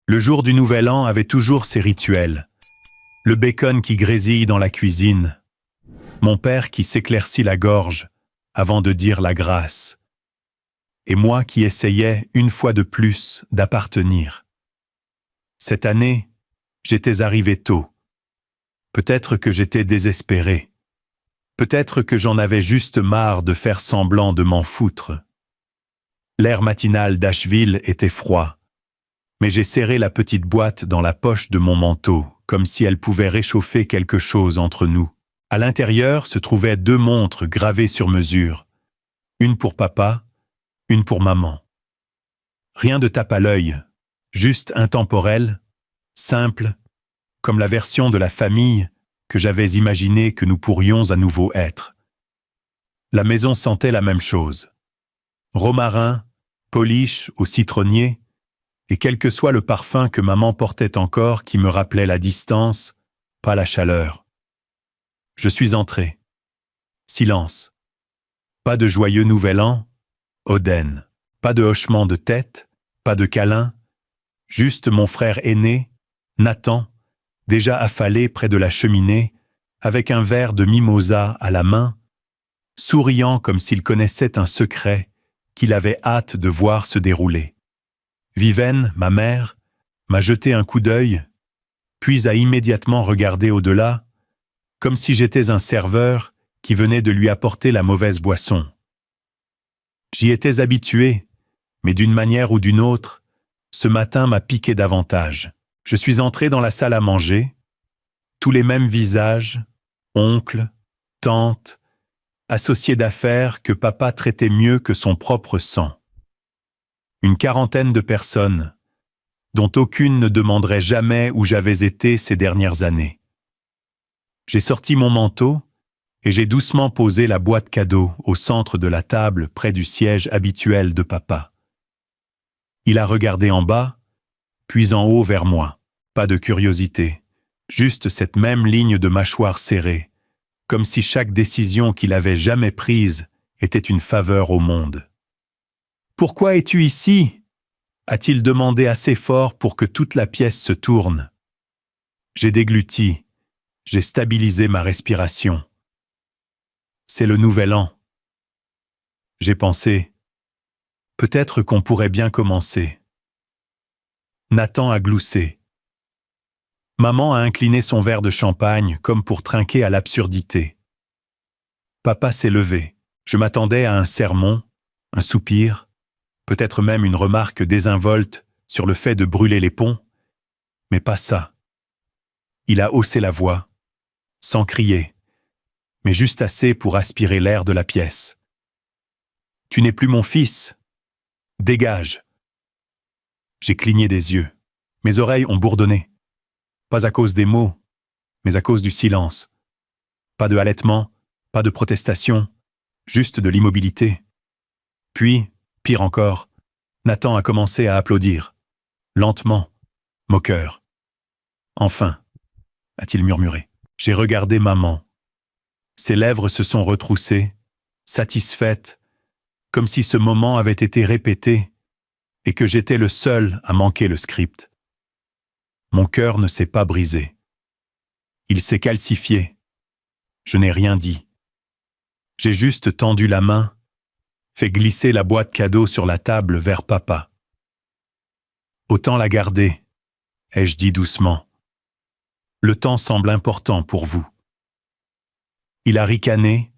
Le jour du Nouvel An avait toujours ses rituels. Le bacon qui grésille dans la cuisine. Mon père qui s'éclaircit la gorge avant de dire la grâce. Et moi qui essayais, une fois de plus, d'appartenir. Cette année, j'étais arrivé tôt. Peut-être que j'étais désespéré. Peut-être que j'en avais juste marre de faire semblant de m'en foutre. L'air matinal d'Asheville était froid. Mais j'ai serré la petite boîte dans la poche de mon manteau, comme si elle pouvait réchauffer quelque chose entre nous. À l'intérieur se trouvaient 2 montres gravées sur mesure. Une pour papa, une pour maman. Rien de tape à l'œil, juste intemporel, simple, comme la version de la famille que j'avais imaginé que nous pourrions à nouveau être. La maison sentait la même chose. Romarin, polish au citronnier, et quel que soit le parfum que maman portait encore qui me rappelait la distance, pas la chaleur. Je suis entré. Silence. Pas de joyeux nouvel an, Oden. Pas de hochement de tête, pas de câlin. Juste mon frère aîné, Nathan, déjà affalé près de la cheminée, avec un verre de mimosa à la main, souriant comme s'il connaissait un secret qu'il avait hâte de voir se dérouler. Viven, ma mère, m'a jeté un coup d'œil, puis a immédiatement regardé au-delà, comme si j'étais un serveur qui venait de lui apporter la mauvaise boisson. J'y étais habitué, mais d'une manière ou d'une autre, ce matin m'a piqué davantage. Je suis entré dans la salle à manger, tous les mêmes visages, oncles, tantes, associés d'affaires que papa traitait mieux que son propre sang. Une 40aine de personnes, dont aucune ne demanderait jamais où j'avais été ces dernières années. J'ai sorti mon manteau et j'ai doucement posé la boîte cadeau au centre de la table près du siège habituel de papa. Il a regardé en bas, puis en haut vers moi. Pas de curiosité, juste cette même ligne de mâchoire serrée, comme si chaque décision qu'il avait jamais prise était une faveur au monde. « Pourquoi es-tu ici ?» a-t-il demandé assez fort pour que toute la pièce se tourne. J'ai dégluti, j'ai stabilisé ma respiration. C'est le Nouvel An. J'ai pensé, peut-être qu'on pourrait bien commencer. Nathan a gloussé. Maman a incliné son verre de champagne comme pour trinquer à l'absurdité. Papa s'est levé. Je m'attendais à un sermon, un soupir, peut-être même une remarque désinvolte sur le fait de brûler les ponts, mais pas ça. Il a haussé la voix, sans crier, mais juste assez pour aspirer l'air de la pièce. « Tu n'es plus mon fils. Dégage !» J'ai cligné des yeux. Mes oreilles ont bourdonné. Pas à cause des mots, mais à cause du silence. Pas de halètement, pas de protestation, juste de l'immobilité. Puis, pire encore, Nathan a commencé à applaudir. Lentement, moqueur. « Enfin !» a-t-il murmuré. J'ai regardé maman. Ses lèvres se sont retroussées, satisfaites, comme si ce moment avait été répété et que j'étais le seul à manquer le script. Mon cœur ne s'est pas brisé. Il s'est calcifié. Je n'ai rien dit. J'ai juste tendu la main, fait glisser la boîte cadeau sur la table vers papa. « Autant la garder », ai-je dit doucement. « Le temps semble important pour vous. » Il a ricané,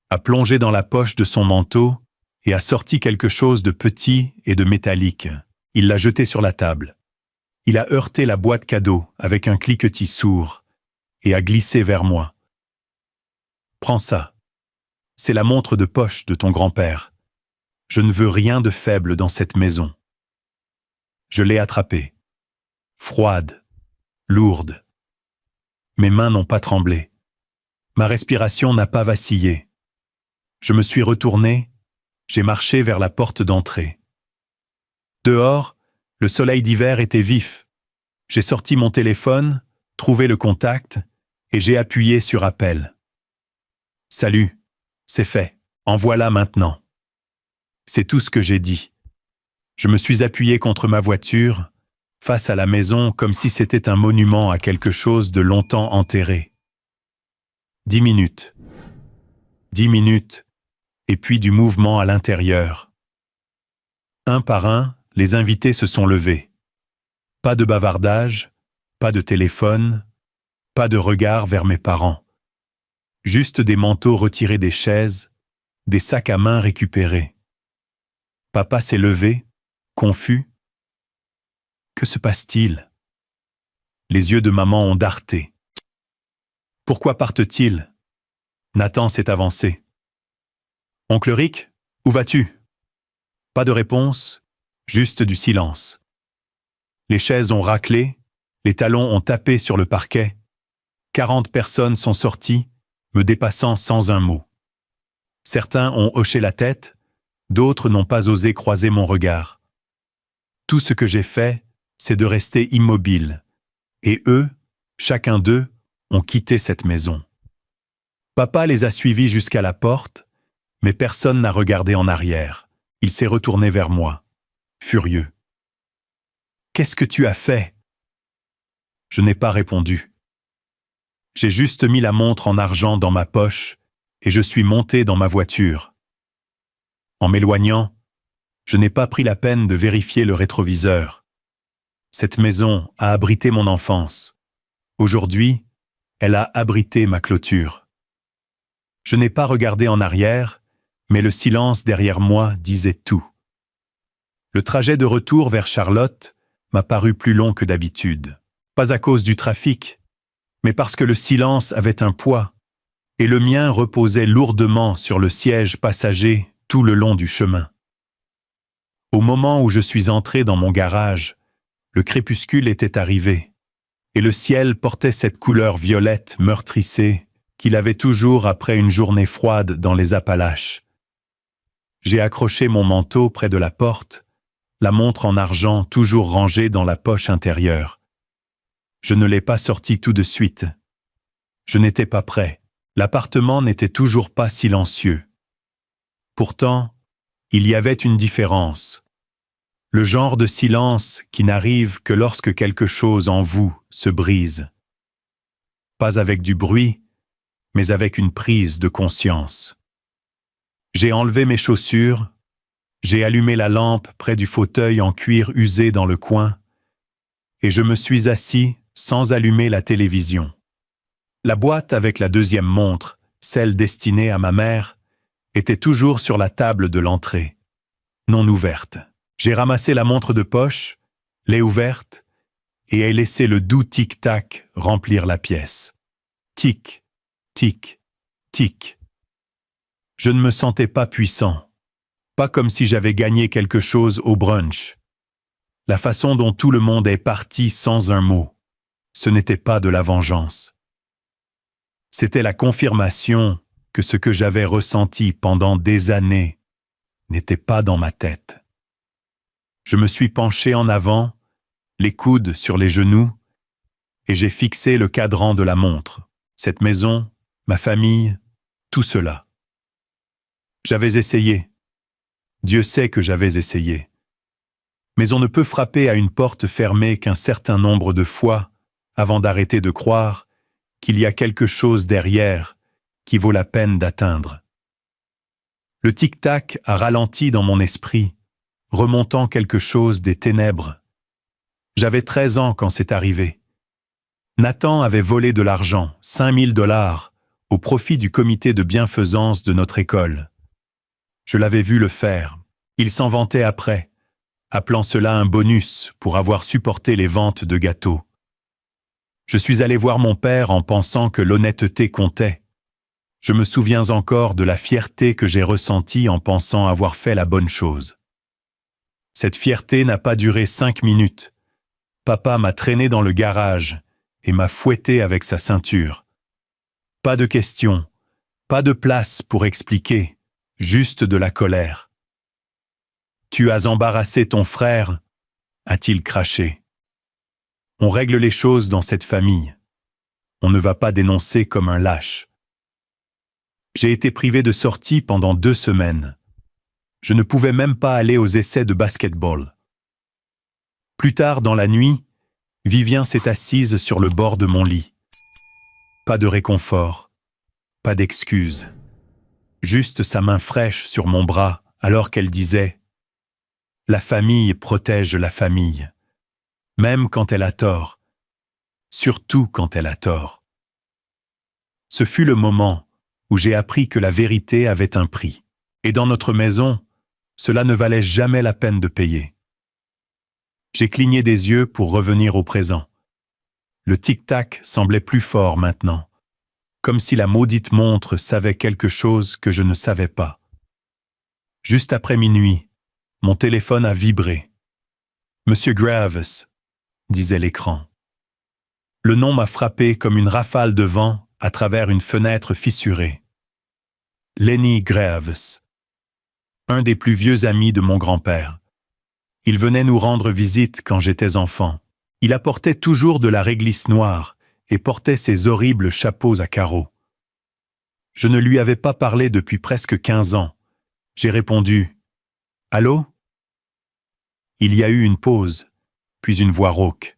a plongé dans la poche de son manteau et a sorti quelque chose de petit et de métallique. Il l'a jeté sur la table. Il a heurté la boîte cadeau avec un cliquetis sourd et a glissé vers moi. « Prends ça. C'est la montre de poche de ton grand-père. Je ne veux rien de faible dans cette maison. » Je l'ai attrapée. Froide, lourde. Mes mains n'ont pas tremblé. Ma respiration n'a pas vacillé. Je me suis retourné, j'ai marché vers la porte d'entrée. Dehors, le soleil d'hiver était vif. J'ai sorti mon téléphone, trouvé le contact, et j'ai appuyé sur appel. « Salut, c'est fait, en voilà maintenant. » C'est tout ce que j'ai dit. Je me suis appuyé contre ma voiture, face à la maison comme si c'était un monument à quelque chose de longtemps enterré. 10 minutes. 10 minutes, et puis du mouvement à l'intérieur. Un par un, les invités se sont levés. Pas de bavardage, pas de téléphone, pas de regard vers mes parents. Juste des manteaux retirés des chaises, des sacs à main récupérés. Papa s'est levé, confus. Que se passe-t-il? Les yeux de maman ont darté. Pourquoi partent-ils? Nathan s'est avancé. Oncle Rick, où vas-tu? Pas de réponse, juste du silence. Les chaises ont raclé, les talons ont tapé sur le parquet. 40 personnes sont sorties, me dépassant sans un mot. Certains ont hoché la tête, d'autres n'ont pas osé croiser mon regard. Tout ce que j'ai fait, c'est de rester immobile. Et eux, chacun d'eux, ont quitté cette maison. Papa les a suivis jusqu'à la porte, mais personne n'a regardé en arrière. Il s'est retourné vers moi, furieux. « Qu'est-ce que tu as fait ?» Je n'ai pas répondu. J'ai juste mis la montre en argent dans ma poche et je suis monté dans ma voiture. En m'éloignant, je n'ai pas pris la peine de vérifier le rétroviseur. Cette maison a abrité mon enfance. Aujourd'hui, elle a abrité ma clôture. Je n'ai pas regardé en arrière, mais le silence derrière moi disait tout. Le trajet de retour vers Charlotte m'a paru plus long que d'habitude. Pas à cause du trafic, mais parce que le silence avait un poids, et le mien reposait lourdement sur le siège passager tout le long du chemin. Au moment où je suis entré dans mon garage, le crépuscule était arrivé, et le ciel portait cette couleur violette meurtrissée qu'il avait toujours après une journée froide dans les Appalaches. J'ai accroché mon manteau près de la porte, la montre en argent toujours rangée dans la poche intérieure. Je ne l'ai pas sortie tout de suite. Je n'étais pas prêt. L'appartement n'était toujours pas silencieux. Pourtant, il y avait une différence. Le genre de silence qui n'arrive que lorsque quelque chose en vous se brise. Pas avec du bruit, mais avec une prise de conscience. J'ai enlevé mes chaussures, j'ai allumé la lampe près du fauteuil en cuir usé dans le coin, et je me suis assis sans allumer la télévision. La boîte avec la deuxième montre, celle destinée à ma mère, était toujours sur la table de l'entrée, non ouverte. J'ai ramassé la montre de poche, l'ai ouverte, et ai laissé le doux tic-tac remplir la pièce. Tic, tic, tic. Je ne me sentais pas puissant, pas comme si j'avais gagné quelque chose au brunch. La façon dont tout le monde est parti sans un mot, ce n'était pas de la vengeance. C'était la confirmation que ce que j'avais ressenti pendant des années n'était pas dans ma tête. Je me suis penché en avant, les coudes sur les genoux, et j'ai fixé le cadran de la montre, cette maison, ma famille, tout cela. J'avais essayé. Dieu sait que j'avais essayé. Mais on ne peut frapper à une porte fermée qu'un certain nombre de fois avant d'arrêter de croire qu'il y a quelque chose derrière qui vaut la peine d'atteindre. Le tic-tac a ralenti dans mon esprit, remontant quelque chose des ténèbres. J'avais 13 ans quand c'est arrivé. Nathan avait volé de l'argent, 5 000 $, au profit du comité de bienfaisance de notre école. Je l'avais vu le faire. Il s'en vantait après, appelant cela un bonus pour avoir supporté les ventes de gâteaux. Je suis allé voir mon père en pensant que l'honnêteté comptait. Je me souviens encore de la fierté que j'ai ressentie en pensant avoir fait la bonne chose. Cette fierté n'a pas duré 5 minutes. Papa m'a traîné dans le garage et m'a fouetté avec sa ceinture. Pas de questions, pas de place pour expliquer, juste de la colère. « Tu as embarrassé ton frère », a-t-il craché. On règle les choses dans cette famille. On ne va pas dénoncer comme un lâche. J'ai été privé de sortie pendant 2 semaines. Je ne pouvais même pas aller aux essais de basketball. Plus tard dans la nuit, Vivien s'est assise sur le bord de mon lit. Pas de réconfort, pas d'excuse. Juste sa main fraîche sur mon bras alors qu'elle disait « La famille protège la famille, même quand elle a tort, surtout quand elle a tort. » Ce fut le moment où j'ai appris que la vérité avait un prix. Et dans notre maison, cela ne valait jamais la peine de payer. J'ai cligné des yeux pour revenir au présent. Le tic-tac semblait plus fort maintenant, comme si la maudite montre savait quelque chose que je ne savais pas. Juste après minuit, mon téléphone a vibré. « Monsieur Graves », disait l'écran. Le nom m'a frappé comme une rafale de vent à travers une fenêtre fissurée. Lenny Graves, un des plus vieux amis de mon grand-père. Il venait nous rendre visite quand j'étais enfant. Il apportait toujours de la réglisse noire et portait ses horribles chapeaux à carreaux. Je ne lui avais pas parlé depuis presque 15 ans. J'ai répondu « Allô ?» Il y a eu une pause, puis une voix rauque.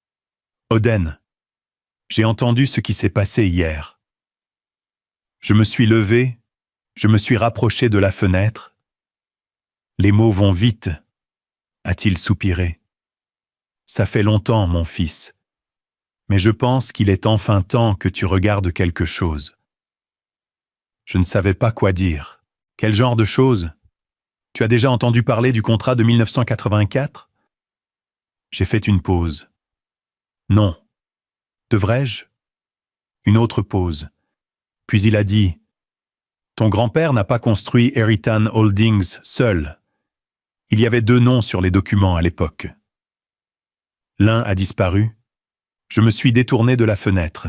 « Oden, j'ai entendu ce qui s'est passé hier. » Je me suis levé, je me suis rapproché de la fenêtre. « Les mots vont vite », a-t-il soupiré. « Ça fait longtemps, mon fils. Mais je pense qu'il est enfin temps que tu regardes quelque chose. » Je ne savais pas quoi dire. Quel genre de chose? Tu as déjà entendu parler du contrat de 1984? J'ai fait une pause. Non. Devrais-je? Une autre pause. Puis il a dit « Ton grand-père n'a pas construit Heritan Holdings seul. Il y avait 2 noms sur les documents à l'époque. » L'un a disparu. Je me suis détourné de la fenêtre.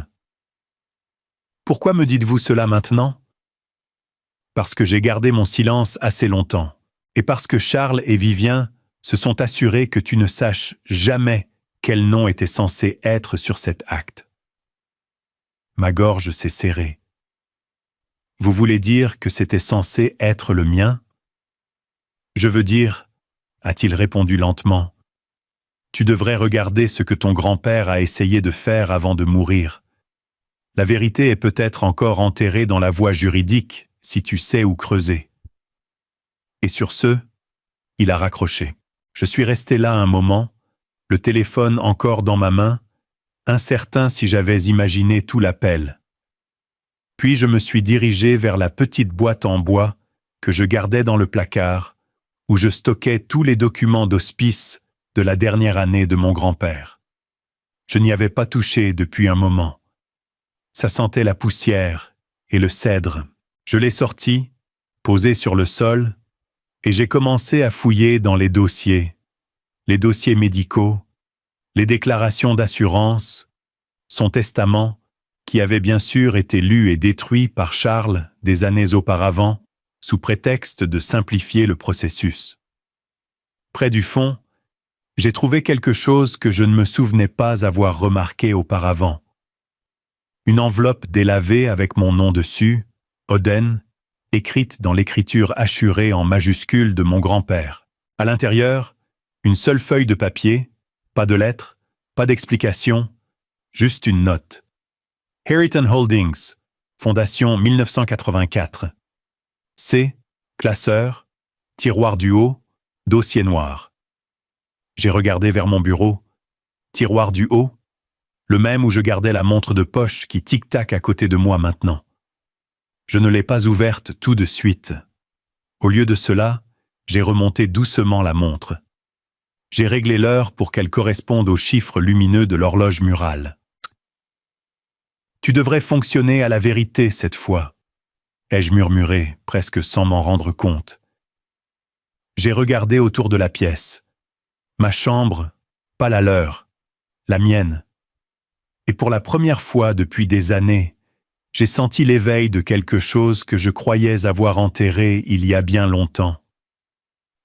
« Pourquoi me dites-vous cela maintenant? » Parce que j'ai gardé mon silence assez longtemps, et parce que Charles et Vivien se sont assurés que tu ne saches jamais quel nom était censé être sur cet acte. Ma gorge s'est serrée. Vous voulez dire que c'était censé être le mien? Je veux dire, a-t-il répondu lentement, tu devrais regarder ce que ton grand-père a essayé de faire avant de mourir. La vérité est peut-être encore enterrée dans la voie juridique, si tu sais où creuser. Et sur ce, il a raccroché. Je suis resté là un moment, le téléphone encore dans ma main, incertain si j'avais imaginé tout l'appel. Puis je me suis dirigé vers la petite boîte en bois que je gardais dans le placard, où je stockais tous les documents d'hospice de la dernière année de mon grand-père. Je n'y avais pas touché depuis un moment. Ça sentait la poussière et le cèdre. Je l'ai sorti, posé sur le sol, et j'ai commencé à fouiller dans les dossiers médicaux, les déclarations d'assurance, son testament, qui avait bien sûr été lu et détruit par Charles des années auparavant, sous prétexte de simplifier le processus. Près du fond, j'ai trouvé quelque chose que je ne me souvenais pas avoir remarqué auparavant. Une enveloppe délavée avec mon nom dessus, Oden, écrite dans l'écriture hachurée en majuscules de mon grand-père. À l'intérieur, une seule feuille de papier, pas de lettres, pas d'explication, juste une note. Heritan Holdings, Fondation 1984. C, classeur, tiroir du haut, dossier noir. J'ai regardé vers mon bureau. Tiroir du haut, le même où je gardais la montre de poche qui tic-tac à côté de moi maintenant. Je ne l'ai pas ouverte tout de suite. Au lieu de cela, j'ai remonté doucement la montre. J'ai réglé l'heure pour qu'elle corresponde aux chiffres lumineux de l'horloge murale. Tu devrais fonctionner à la vérité cette fois, ai-je murmuré, presque sans m'en rendre compte. J'ai regardé autour de la pièce. Ma chambre, pas la leur, la mienne. Et pour la première fois depuis des années, j'ai senti l'éveil de quelque chose que je croyais avoir enterré il y a bien longtemps.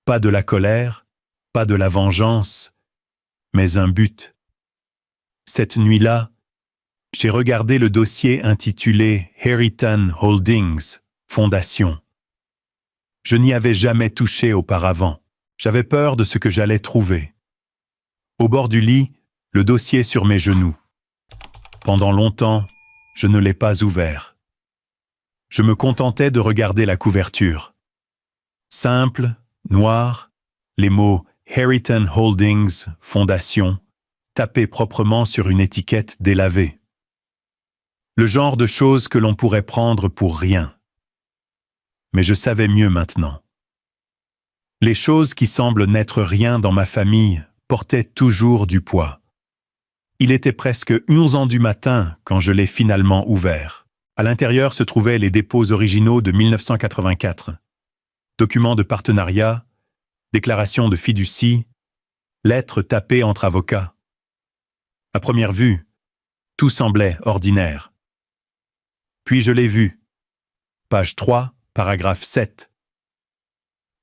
Pas de la colère, pas de la vengeance, mais un but. Cette nuit-là, j'ai regardé le dossier intitulé Heritan Holdings, Fondation. Je n'y avais jamais touché auparavant. J'avais peur de ce que j'allais trouver. Au bord du lit, le dossier sur mes genoux. Pendant longtemps, je ne l'ai pas ouvert. Je me contentais de regarder la couverture. Simple, noir, les mots Heriton Holdings, Fondation, tapés proprement sur une étiquette délavée. Le genre de choses que l'on pourrait prendre pour rien. Mais je savais mieux maintenant. Les choses qui semblent n'être rien dans ma famille portaient toujours du poids. Il était presque 11 ans du matin quand je l'ai finalement ouvert. À l'intérieur se trouvaient les dépôts originaux de 1984. Documents de partenariat, déclaration de fiducie, lettres tapées entre avocats. À première vue, tout semblait ordinaire. Puis je l'ai vu. Page 3, paragraphe 7.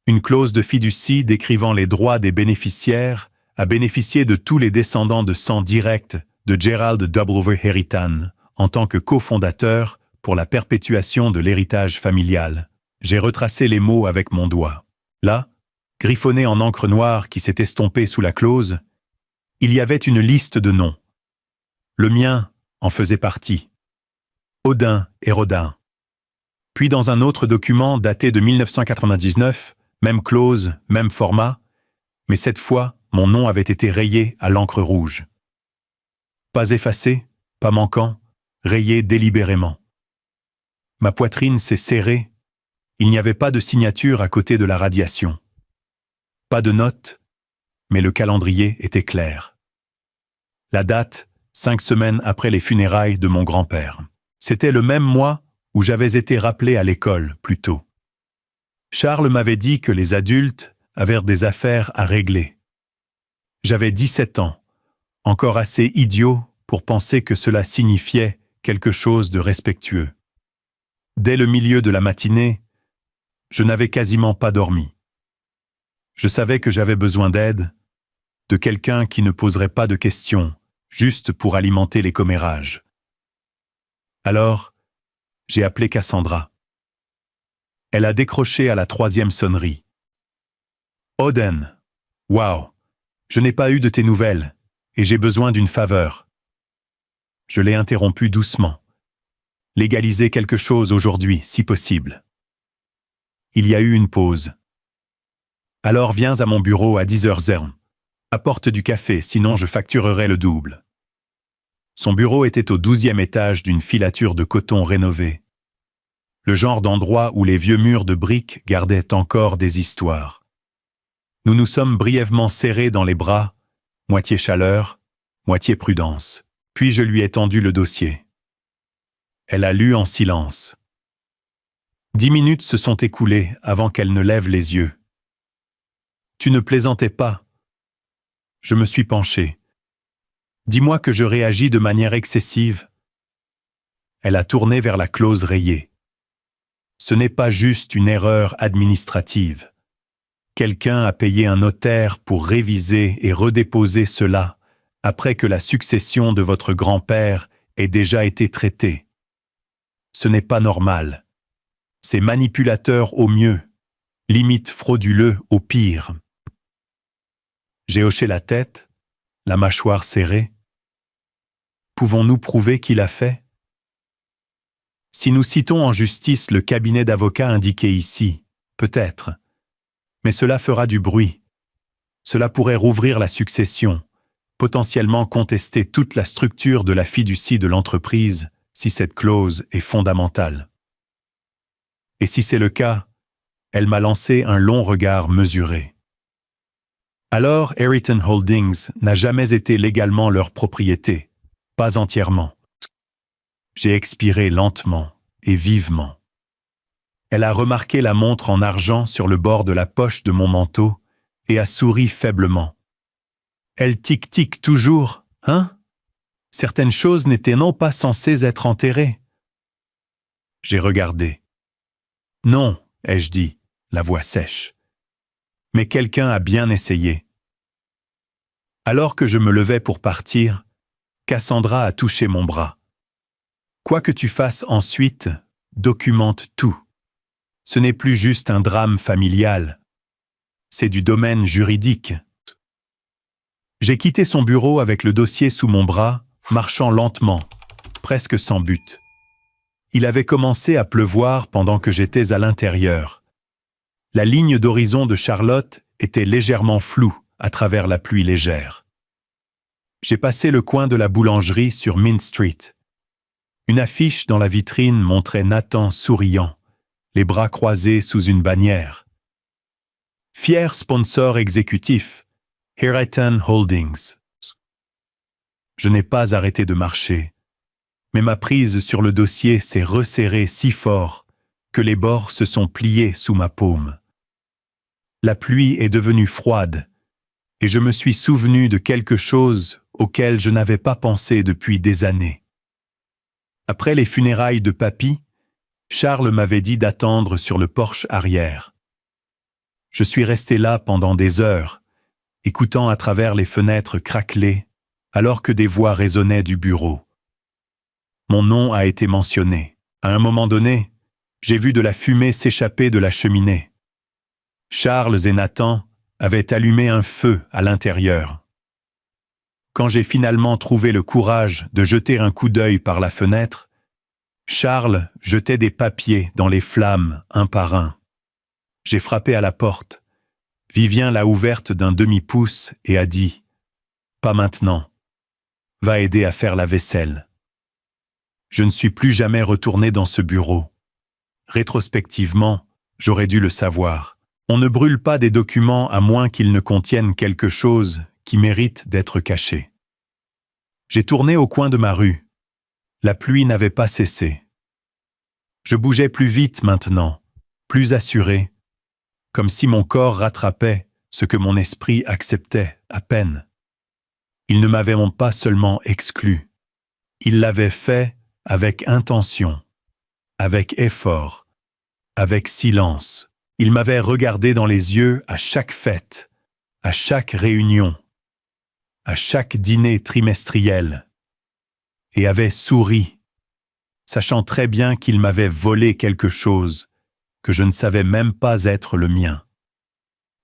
Une clause de fiducie décrivant les droits des bénéficiaires à bénéficier de tous les descendants de sang direct de Gerald W. Heriton en tant que cofondateur pour la perpétuation de l'héritage familial. J'ai retracé les mots avec mon doigt. Là, griffonné en encre noire qui s'est estompée sous la clause, il y avait une liste de noms. Le mien en faisait partie. Odin et Rodin. Puis dans un autre document daté de 1999, même clause, même format, mais cette fois, mon nom avait été rayé à l'encre rouge. Pas effacé, pas manquant, rayé délibérément. Ma poitrine s'est serrée, il n'y avait pas de signature à côté de la radiation. Pas de note, mais le calendrier était clair. La date, 5 semaines après les funérailles de mon grand-père. C'était le même mois où j'avais été rappelé à l'école plus tôt. Charles m'avait dit que les adultes avaient des affaires à régler. J'avais 17 ans, encore assez idiot pour penser que cela signifiait quelque chose de respectueux. Dès le milieu de la matinée, je n'avais quasiment pas dormi. Je savais que j'avais besoin d'aide, de quelqu'un qui ne poserait pas de questions, juste pour alimenter les commérages. Alors, j'ai appelé Cassandra. Elle a décroché à la 3e sonnerie. « Oden, wow, je n'ai pas eu de tes nouvelles, et j'ai besoin d'une faveur. » Je l'ai interrompu doucement. « Légaliser quelque chose aujourd'hui, si possible. » Il y a eu une pause. « Alors viens à mon bureau à 10h00. Apporte du café, sinon je facturerai le double. » Son bureau était au 12e étage d'une filature de coton rénovée. Le genre d'endroit où les vieux murs de briques gardaient encore des histoires. Nous nous sommes brièvement serrés dans les bras, moitié chaleur, moitié prudence. Puis je lui ai tendu le dossier. Elle a lu en silence. 10 minutes se sont écoulées avant qu'elle ne lève les yeux. « Tu ne plaisantais pas. » Je me suis penché. « Dis-moi que je réagis de manière excessive. » Elle a tourné vers la clause rayée. Ce n'est pas juste une erreur administrative. Quelqu'un a payé un notaire pour réviser et redéposer cela après que la succession de votre grand-père ait déjà été traitée. Ce n'est pas normal. C'est manipulateur au mieux, limite frauduleux au pire. J'ai hoché la tête, la mâchoire serrée. Pouvons-nous prouver qu'il a fait? Si nous citons en justice le cabinet d'avocats indiqué ici, peut-être. Mais cela fera du bruit. Cela pourrait rouvrir la succession, potentiellement contester toute la structure de la fiducie de l'entreprise si cette clause est fondamentale. Et si c'est le cas, elle m'a lancé un long regard mesuré. Alors, Heriton Holdings n'a jamais été légalement leur propriété, pas entièrement. J'ai expiré lentement et vivement. Elle a remarqué la montre en argent sur le bord de la poche de mon manteau et a souri faiblement. Elle tic-tic toujours, hein? Certaines choses n'étaient non pas censées être enterrées. J'ai regardé. Non, ai-je dit, la voix sèche. Mais quelqu'un a bien essayé. Alors que je me levais pour partir, Cassandra a touché mon bras. Quoi que tu fasses ensuite, documente tout. Ce n'est plus juste un drame familial. C'est du domaine juridique. J'ai quitté son bureau avec le dossier sous mon bras, marchant lentement, presque sans but. Il avait commencé à pleuvoir pendant que j'étais à l'intérieur. La ligne d'horizon de Charlotte était légèrement floue à travers la pluie légère. J'ai passé le coin de la boulangerie sur Mint Street. Une affiche dans la vitrine montrait Nathan souriant, les bras croisés sous une bannière. Fier sponsor exécutif, Heriton Holdings. Je n'ai pas arrêté de marcher, mais ma prise sur le dossier s'est resserrée si fort que les bords se sont pliés sous ma paume. La pluie est devenue froide, et je me suis souvenu de quelque chose auquel je n'avais pas pensé depuis des années. Après les funérailles de papy, Charles m'avait dit d'attendre sur le porche arrière. Je suis resté là pendant des heures, écoutant à travers les fenêtres craquelées, alors que des voix résonnaient du bureau. Mon nom a été mentionné. À un moment donné, j'ai vu de la fumée s'échapper de la cheminée. Charles et Nathan avaient allumé un feu à l'intérieur. Quand j'ai finalement trouvé le courage de jeter un coup d'œil par la fenêtre, Charles jetait des papiers dans les flammes un par un. J'ai frappé à la porte. Vivien l'a ouverte d'un demi-pouce et a dit « Pas maintenant. Va aider à faire la vaisselle. » Je ne suis plus jamais retourné dans ce bureau. Rétrospectivement, j'aurais dû le savoir. On ne brûle pas des documents à moins qu'ils ne contiennent quelque chose qui mérite d'être caché. J'ai tourné au coin de ma rue. La pluie n'avait pas cessé. Je bougeais plus vite maintenant, plus assuré, comme si mon corps rattrapait ce que mon esprit acceptait à peine. Il ne m'avait pas seulement exclu, il l'avait fait avec intention, avec effort, avec silence. Il m'avait regardé dans les yeux à chaque fête, à chaque réunion, à chaque dîner trimestriel, et avait souri, sachant très bien qu'il m'avait volé quelque chose que je ne savais même pas être le mien.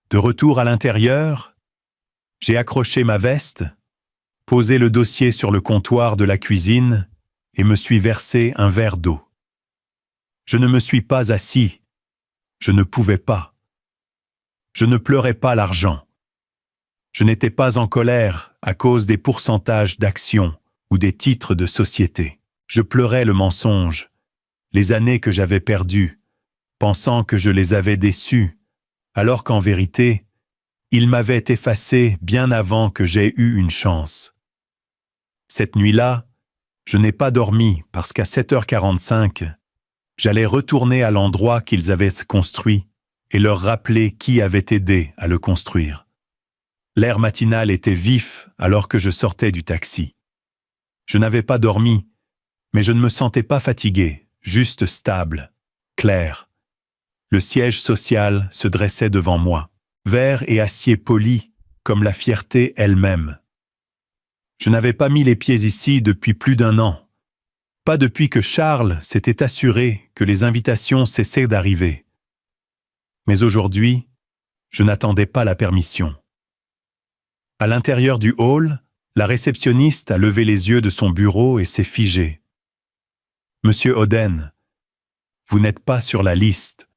De retour à l'intérieur, j'ai accroché ma veste, posé le dossier sur le comptoir de la cuisine et me suis versé un verre d'eau. Je ne me suis pas assis, je ne pouvais pas. Je ne pleurais pas l'argent. Je n'étais pas en colère à cause des pourcentages d'actions ou des titres de société. Je pleurais le mensonge, les années que j'avais perdues, pensant que je les avais déçus, alors qu'en vérité, ils m'avaient effacé bien avant que j'aie eu une chance. Cette nuit-là, je n'ai pas dormi parce qu'à 7h45, j'allais retourner à l'endroit qu'ils avaient construit et leur rappeler qui avait aidé à le construire. L'air matinal était vif alors que je sortais du taxi. Je n'avais pas dormi, mais je ne me sentais pas fatigué, juste stable, clair. Le siège social se dressait devant moi, vert et acier poli comme la fierté elle-même. Je n'avais pas mis les pieds ici depuis plus d'1 an. Pas depuis que Charles s'était assuré que les invitations cessaient d'arriver. Mais aujourd'hui, je n'attendais pas la permission. À l'intérieur du hall, la réceptionniste a levé les yeux de son bureau et s'est figée. « Monsieur Oden, vous n'êtes pas sur la liste. »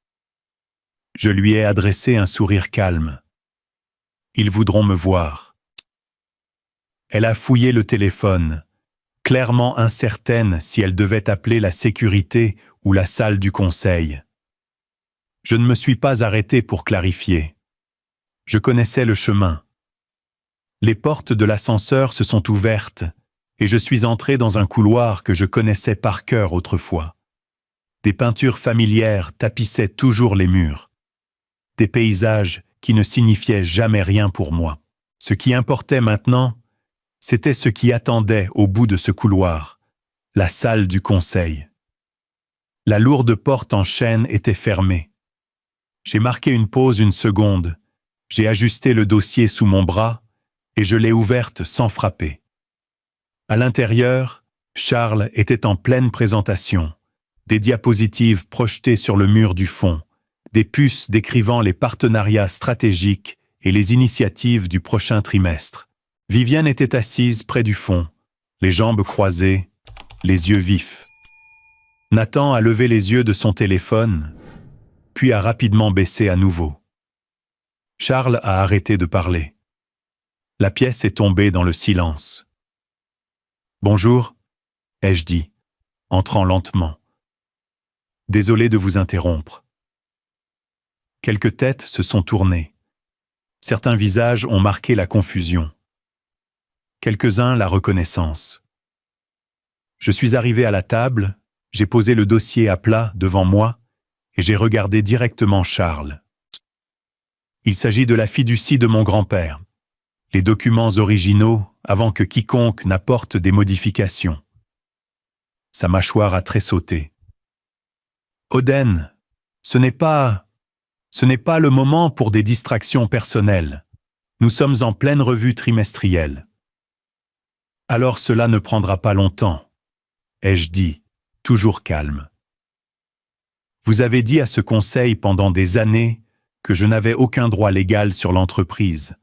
Je lui ai adressé un sourire calme. « Ils voudront me voir. » Elle a fouillé le téléphone, clairement incertaine si elle devait appeler la sécurité ou la salle du conseil. Je ne me suis pas arrêté pour clarifier. Je connaissais le chemin. Les portes de l'ascenseur se sont ouvertes et je suis entré dans un couloir que je connaissais par cœur autrefois. Des peintures familières tapissaient toujours les murs. Des paysages qui ne signifiaient jamais rien pour moi. Ce qui importait maintenant, c'était ce qui attendait au bout de ce couloir, la salle du conseil. La lourde porte en chêne était fermée. J'ai marqué une pause 1 seconde, j'ai ajusté le dossier sous mon bras et je l'ai ouverte sans frapper. À l'intérieur, Charles était en pleine présentation, des diapositives projetées sur le mur du fond, des puces décrivant les partenariats stratégiques et les initiatives du prochain trimestre. Viviane était assise près du fond, les jambes croisées, les yeux vifs. Nathan a levé les yeux de son téléphone, puis a rapidement baissé à nouveau. Charles a arrêté de parler. La pièce est tombée dans le silence. « Bonjour », ai-je dit, entrant lentement. « Désolé de vous interrompre. » Quelques têtes se sont tournées. Certains visages ont marqué la confusion. Quelques-uns la reconnaissance. Je suis arrivé à la table, j'ai posé le dossier à plat devant moi et j'ai regardé directement Charles. Il s'agit de la fiducie de mon grand-père. Les documents originaux avant que quiconque n'apporte des modifications. Sa mâchoire a tressauté. Oden, ce n'est pas le moment pour des distractions personnelles. Nous sommes en pleine revue trimestrielle. Alors cela ne prendra pas longtemps, ai-je dit, toujours calme. Vous avez dit à ce conseil pendant des années que je n'avais aucun droit légal sur l'entreprise,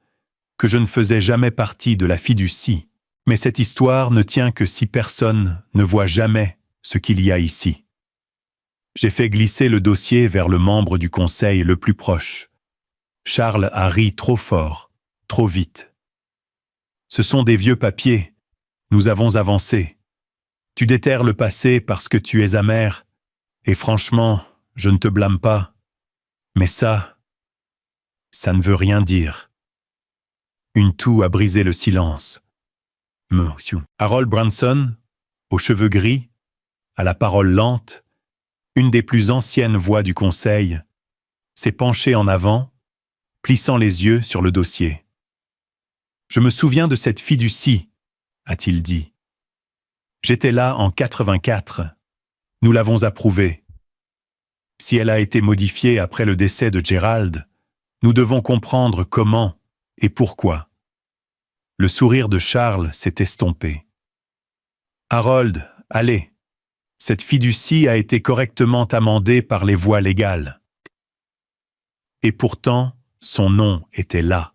que je ne faisais jamais partie de la fiducie, mais cette histoire ne tient que si personne ne voit jamais ce qu'il y a ici. J'ai fait glisser le dossier vers le membre du conseil le plus proche. Charles a ri trop fort, trop vite. Ce sont des vieux papiers. Nous avons avancé. Tu déterres le passé parce que tu es amer, et franchement, je ne te blâme pas. Mais ça ne veut rien dire. Une toux a brisé le silence. Monsieur Harold Branson, aux cheveux gris, à la parole lente, une des plus anciennes voix du conseil, s'est penchée en avant, plissant les yeux sur le dossier. « Je me souviens de cette fiducie, » a-t-il dit. « J'étais là en 84. Nous l'avons approuvée. Si elle a été modifiée après le décès de Gerald, nous devons comprendre comment et pourquoi. » Le sourire de Charles s'est estompé. « Harold, allez. Cette fiducie a été correctement amendée par les voies légales. » Et pourtant, son nom était là,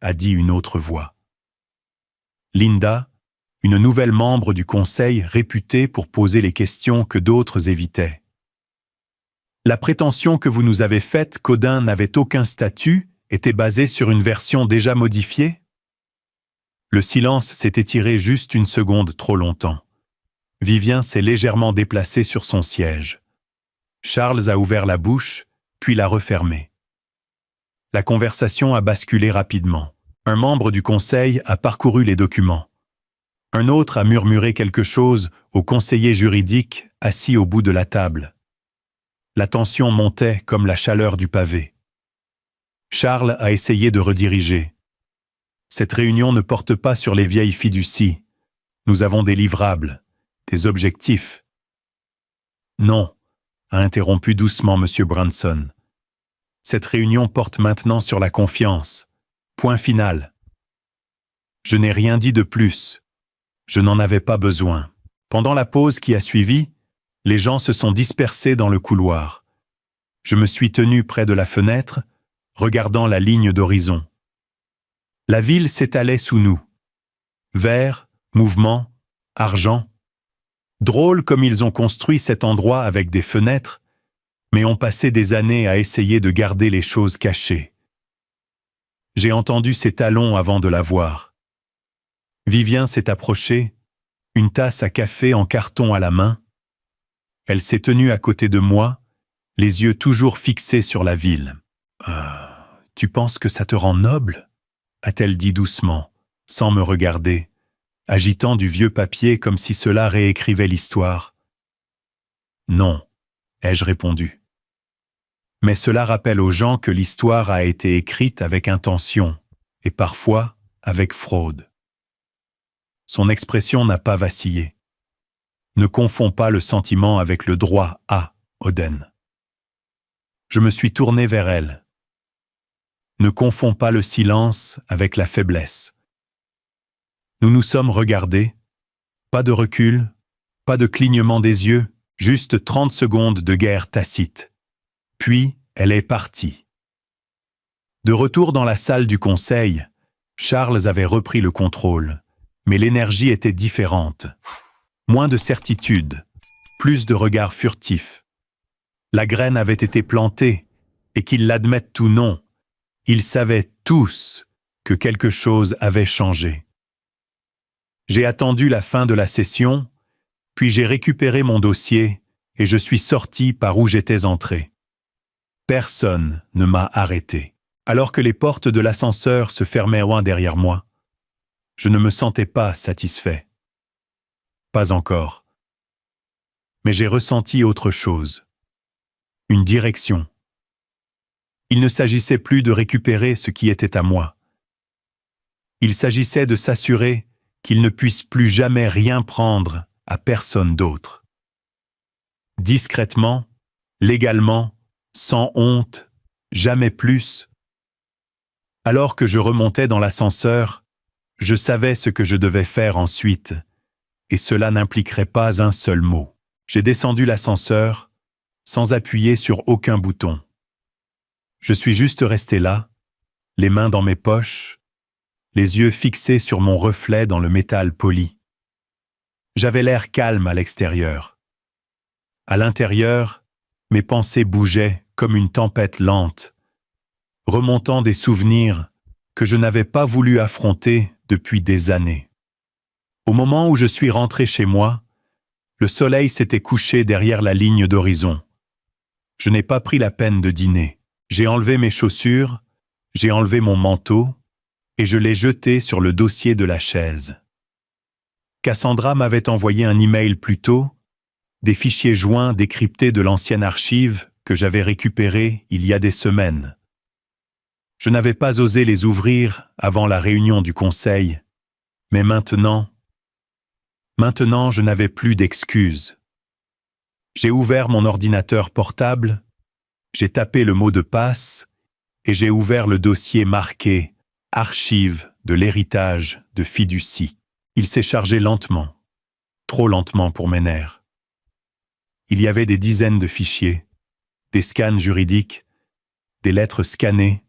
a dit une autre voix. Linda, une nouvelle membre du conseil réputée pour poser les questions que d'autres évitaient. La prétention que vous nous avez faite qu'Odin n'avait aucun statut était basée sur une version déjà modifiée? Le silence s'est étiré juste une seconde trop longtemps. Vivien s'est légèrement déplacé sur son siège. Charles a ouvert la bouche, puis l'a refermée. La conversation a basculé rapidement. Un membre du conseil a parcouru les documents. Un autre a murmuré quelque chose au conseiller juridique assis au bout de la table. La tension montait comme la chaleur du pavé. Charles a essayé de rediriger. Cette réunion ne porte pas sur les vieilles fiducies. Nous avons des livrables, des objectifs. Non, a interrompu doucement M. Branson. Cette réunion porte maintenant sur la confiance. Point final. Je n'ai rien dit de plus. Je n'en avais pas besoin. Pendant la pause qui a suivi, les gens se sont dispersés dans le couloir. Je me suis tenu près de la fenêtre, regardant la ligne d'horizon. La ville s'étalait sous nous. Vert, mouvement, argent. Drôle comme ils ont construit cet endroit avec des fenêtres, mais ont passé des années à essayer de garder les choses cachées. J'ai entendu ses talons avant de la voir. Vivien s'est approchée, une tasse à café en carton à la main. Elle s'est tenue à côté de moi, les yeux toujours fixés sur la ville. « Tu penses que ça te rend noble ?» a-t-elle dit doucement, sans me regarder, agitant du vieux papier comme si cela réécrivait l'histoire. « Non, ai-je répondu. Mais cela rappelle aux gens que l'histoire a été écrite avec intention, et parfois avec fraude. » Son expression n'a pas vacillé. Ne confonds pas le sentiment avec le droit à, Oden. Je me suis tourné vers elle. Ne confonds pas le silence avec la faiblesse. Nous nous sommes regardés, pas de recul, pas de clignement des yeux, juste 30 secondes de guerre tacite. Puis, elle est partie. De retour dans la salle du conseil, Charles avait repris le contrôle, mais l'énergie était différente. Moins de certitude, plus de regards furtifs. La graine avait été plantée, et qu'ils l'admettent ou non, ils savaient tous que quelque chose avait changé. J'ai attendu la fin de la session, puis j'ai récupéré mon dossier et je suis sorti par où j'étais entré. Personne ne m'a arrêté. Alors que les portes de l'ascenseur se fermaient loin derrière moi, je ne me sentais pas satisfait. Pas encore. Mais j'ai ressenti autre chose. Une direction. Il ne s'agissait plus de récupérer ce qui était à moi. Il s'agissait de s'assurer qu'il ne puisse plus jamais rien prendre à personne d'autre. Discrètement, légalement, sans honte, jamais plus. Alors que je remontais dans l'ascenseur, je savais ce que je devais faire ensuite, et cela n'impliquerait pas un seul mot. J'ai descendu l'ascenseur, sans appuyer sur aucun bouton. Je suis juste resté là, les mains dans mes poches, les yeux fixés sur mon reflet dans le métal poli. J'avais l'air calme à l'extérieur. À l'intérieur, mes pensées bougeaient comme une tempête lente, remontant des souvenirs que je n'avais pas voulu affronter depuis des années. Au moment où je suis rentré chez moi, le soleil s'était couché derrière la ligne d'horizon. Je n'ai pas pris la peine de dîner. J'ai enlevé mes chaussures, j'ai enlevé mon manteau et je l'ai jeté sur le dossier de la chaise. Cassandra m'avait envoyé un email plus tôt, des fichiers joints décryptés de l'ancienne archive que j'avais récupérée il y a des semaines. Je n'avais pas osé les ouvrir avant la réunion du conseil, mais maintenant, je n'avais plus d'excuses. J'ai ouvert mon ordinateur portable, j'ai tapé le mot de passe et j'ai ouvert le dossier marqué « Archives de l'héritage de Fiducie ». Il s'est chargé lentement, trop lentement pour mes nerfs. Il y avait des dizaines de fichiers, des scans juridiques, des lettres scannées,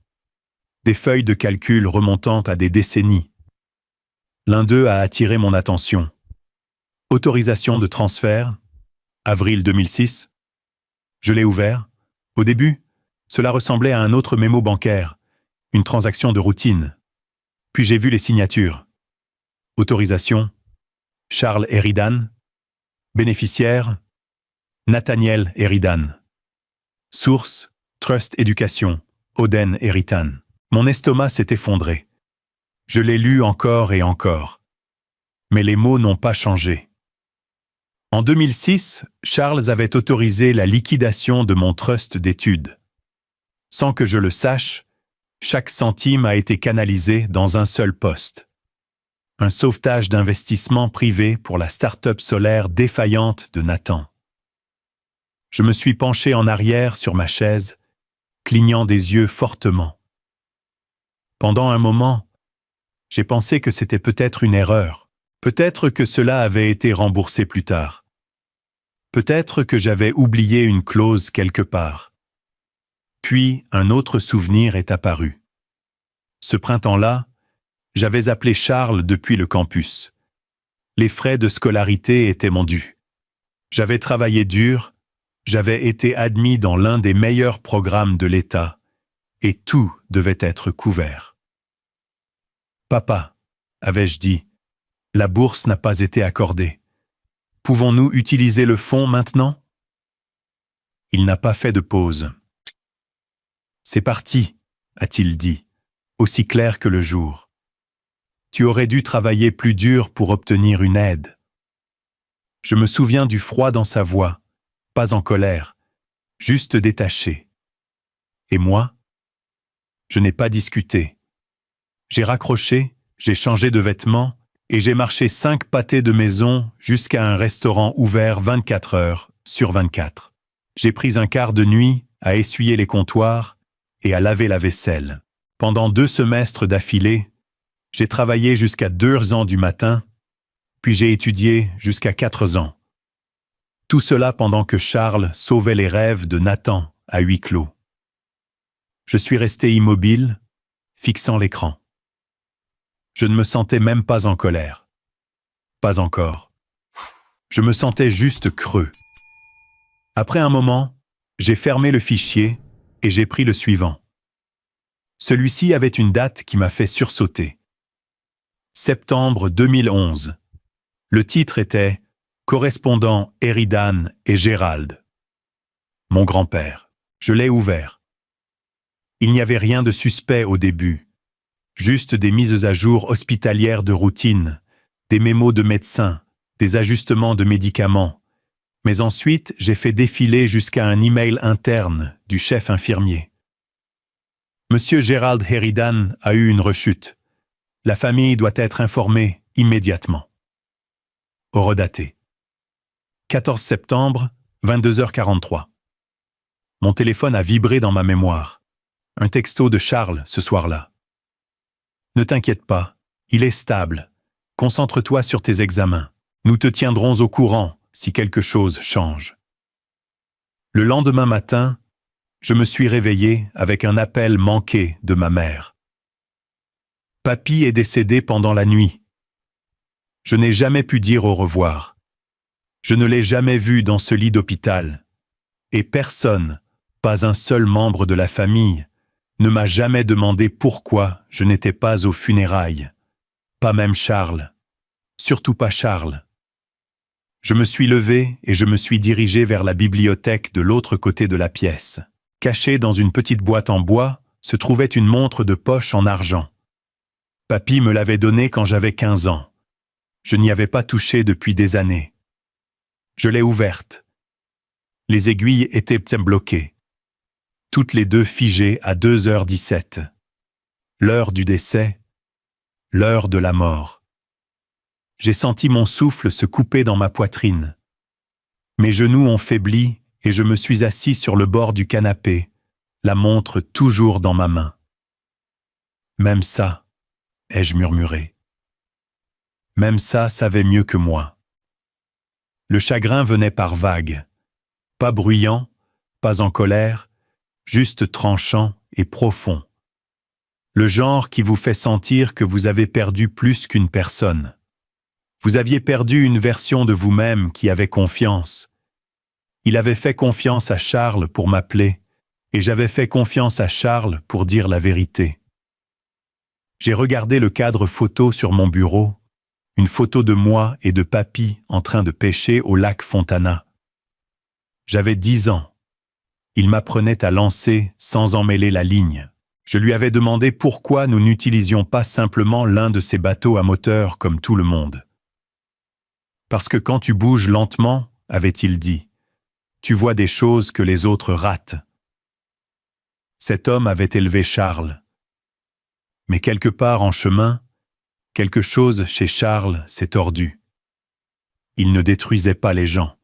des feuilles de calcul remontant à des décennies. L'un d'eux a attiré mon attention. Autorisation de transfert, avril 2006. Je l'ai ouvert. Au début, cela ressemblait à un autre mémo bancaire, une transaction de routine. Puis j'ai vu les signatures. Autorisation, Charles Eridan. Bénéficiaire, Nathaniel Eridan. Source, Trust Éducation, Oden Eritan. Mon estomac s'est effondré. Je l'ai lu encore et encore. Mais les mots n'ont pas changé. En 2006, Charles avait autorisé la liquidation de mon trust d'études. Sans que je le sache, chaque centime a été canalisé dans un seul poste. Un sauvetage d'investissement privé pour la start-up solaire défaillante de Nathan. Je me suis penché en arrière sur ma chaise, clignant des yeux fortement. Pendant un moment, j'ai pensé que c'était peut-être une erreur. Peut-être que cela avait été remboursé plus tard. Peut-être que j'avais oublié une clause quelque part. Puis, un autre souvenir est apparu. Ce printemps-là, j'avais appelé Charles depuis le campus. Les frais de scolarité étaient mon dû. J'avais travaillé dur, j'avais été admis dans l'un des meilleurs programmes de l'État, et tout devait être couvert. « Papa, avais-je dit, la bourse n'a pas été accordée. Pouvons-nous utiliser le fonds maintenant ?» Il n'a pas fait de pause. « C'est parti, a-t-il dit, aussi clair que le jour. Tu aurais dû travailler plus dur pour obtenir une aide. » Je me souviens du froid dans sa voix, pas en colère, juste détaché. Et moi, je n'ai pas discuté. J'ai raccroché, j'ai changé de vêtements et j'ai marché 5 pâtés de maison jusqu'à un restaurant ouvert 24 heures sur 24. J'ai pris un quart de nuit à essuyer les comptoirs et à laver la vaisselle. Pendant 2 semestres d'affilée, j'ai travaillé jusqu'à 2 ans du matin, puis j'ai étudié jusqu'à 4 ans. Tout cela pendant que Charles sauvait les rêves de Nathan à huis clos. Je suis resté immobile, fixant l'écran. Je ne me sentais même pas en colère. Pas encore. Je me sentais juste creux. Après un moment, j'ai fermé le fichier et j'ai pris le suivant. Celui-ci avait une date qui m'a fait sursauter. Septembre 2011. Le titre était « Correspondant Eridan et Gérald ». Mon grand-père. Je l'ai ouvert. Il n'y avait rien de suspect au début. Juste des mises à jour hospitalières de routine, des mémos de médecins, des ajustements de médicaments. Mais ensuite, j'ai fait défiler jusqu'à un email interne du chef infirmier. Monsieur Gérald Eridan a eu une rechute. La famille doit être informée immédiatement. Horodaté. 14 septembre, 22h43. Mon téléphone a vibré dans ma mémoire. Un texto de Charles ce soir-là. Ne t'inquiète pas, il est stable. Concentre-toi sur tes examens. Nous te tiendrons au courant si quelque chose change. Le lendemain matin, je me suis réveillé avec un appel manqué de ma mère. Papy est décédé pendant la nuit. Je n'ai jamais pu dire au revoir. Je ne l'ai jamais vu dans ce lit d'hôpital. Et personne, pas un seul membre de la famille, ne m'a jamais demandé pourquoi je n'étais pas aux funérailles. Pas même Charles. Surtout pas Charles. Je me suis levé et je me suis dirigé vers la bibliothèque de l'autre côté de la pièce. Cachée dans une petite boîte en bois, se trouvait une montre de poche en argent. Papy me l'avait donnée quand j'avais 15 ans. Je n'y avais pas touché depuis des années. Je l'ai ouverte. Les aiguilles étaient bloquées. Toutes les deux figées à 2h17. L'heure du décès, l'heure de la mort. J'ai senti mon souffle se couper dans ma poitrine. Mes genoux ont faibli et je me suis assis sur le bord du canapé, la montre toujours dans ma main. Même ça, ai-je murmuré. Même ça savait mieux que moi. Le chagrin venait par vagues, pas bruyant, pas en colère, juste tranchant et profond. Le genre qui vous fait sentir que vous avez perdu plus qu'une personne. Vous aviez perdu une version de vous-même qui avait confiance. Il avait fait confiance à Charles pour m'appeler, et j'avais fait confiance à Charles pour dire la vérité. J'ai regardé le cadre photo sur mon bureau, une photo de moi et de Papy en train de pêcher au lac Fontana. J'avais 10 ans. Il m'apprenait à lancer sans emmêler la ligne. Je lui avais demandé pourquoi nous n'utilisions pas simplement l'un de ces bateaux à moteur comme tout le monde. Parce que quand tu bouges lentement, avait-il dit, tu vois des choses que les autres ratent. Cet homme avait élevé Charles. Mais quelque part en chemin, quelque chose chez Charles s'est tordu. Il ne détruisait pas les gens,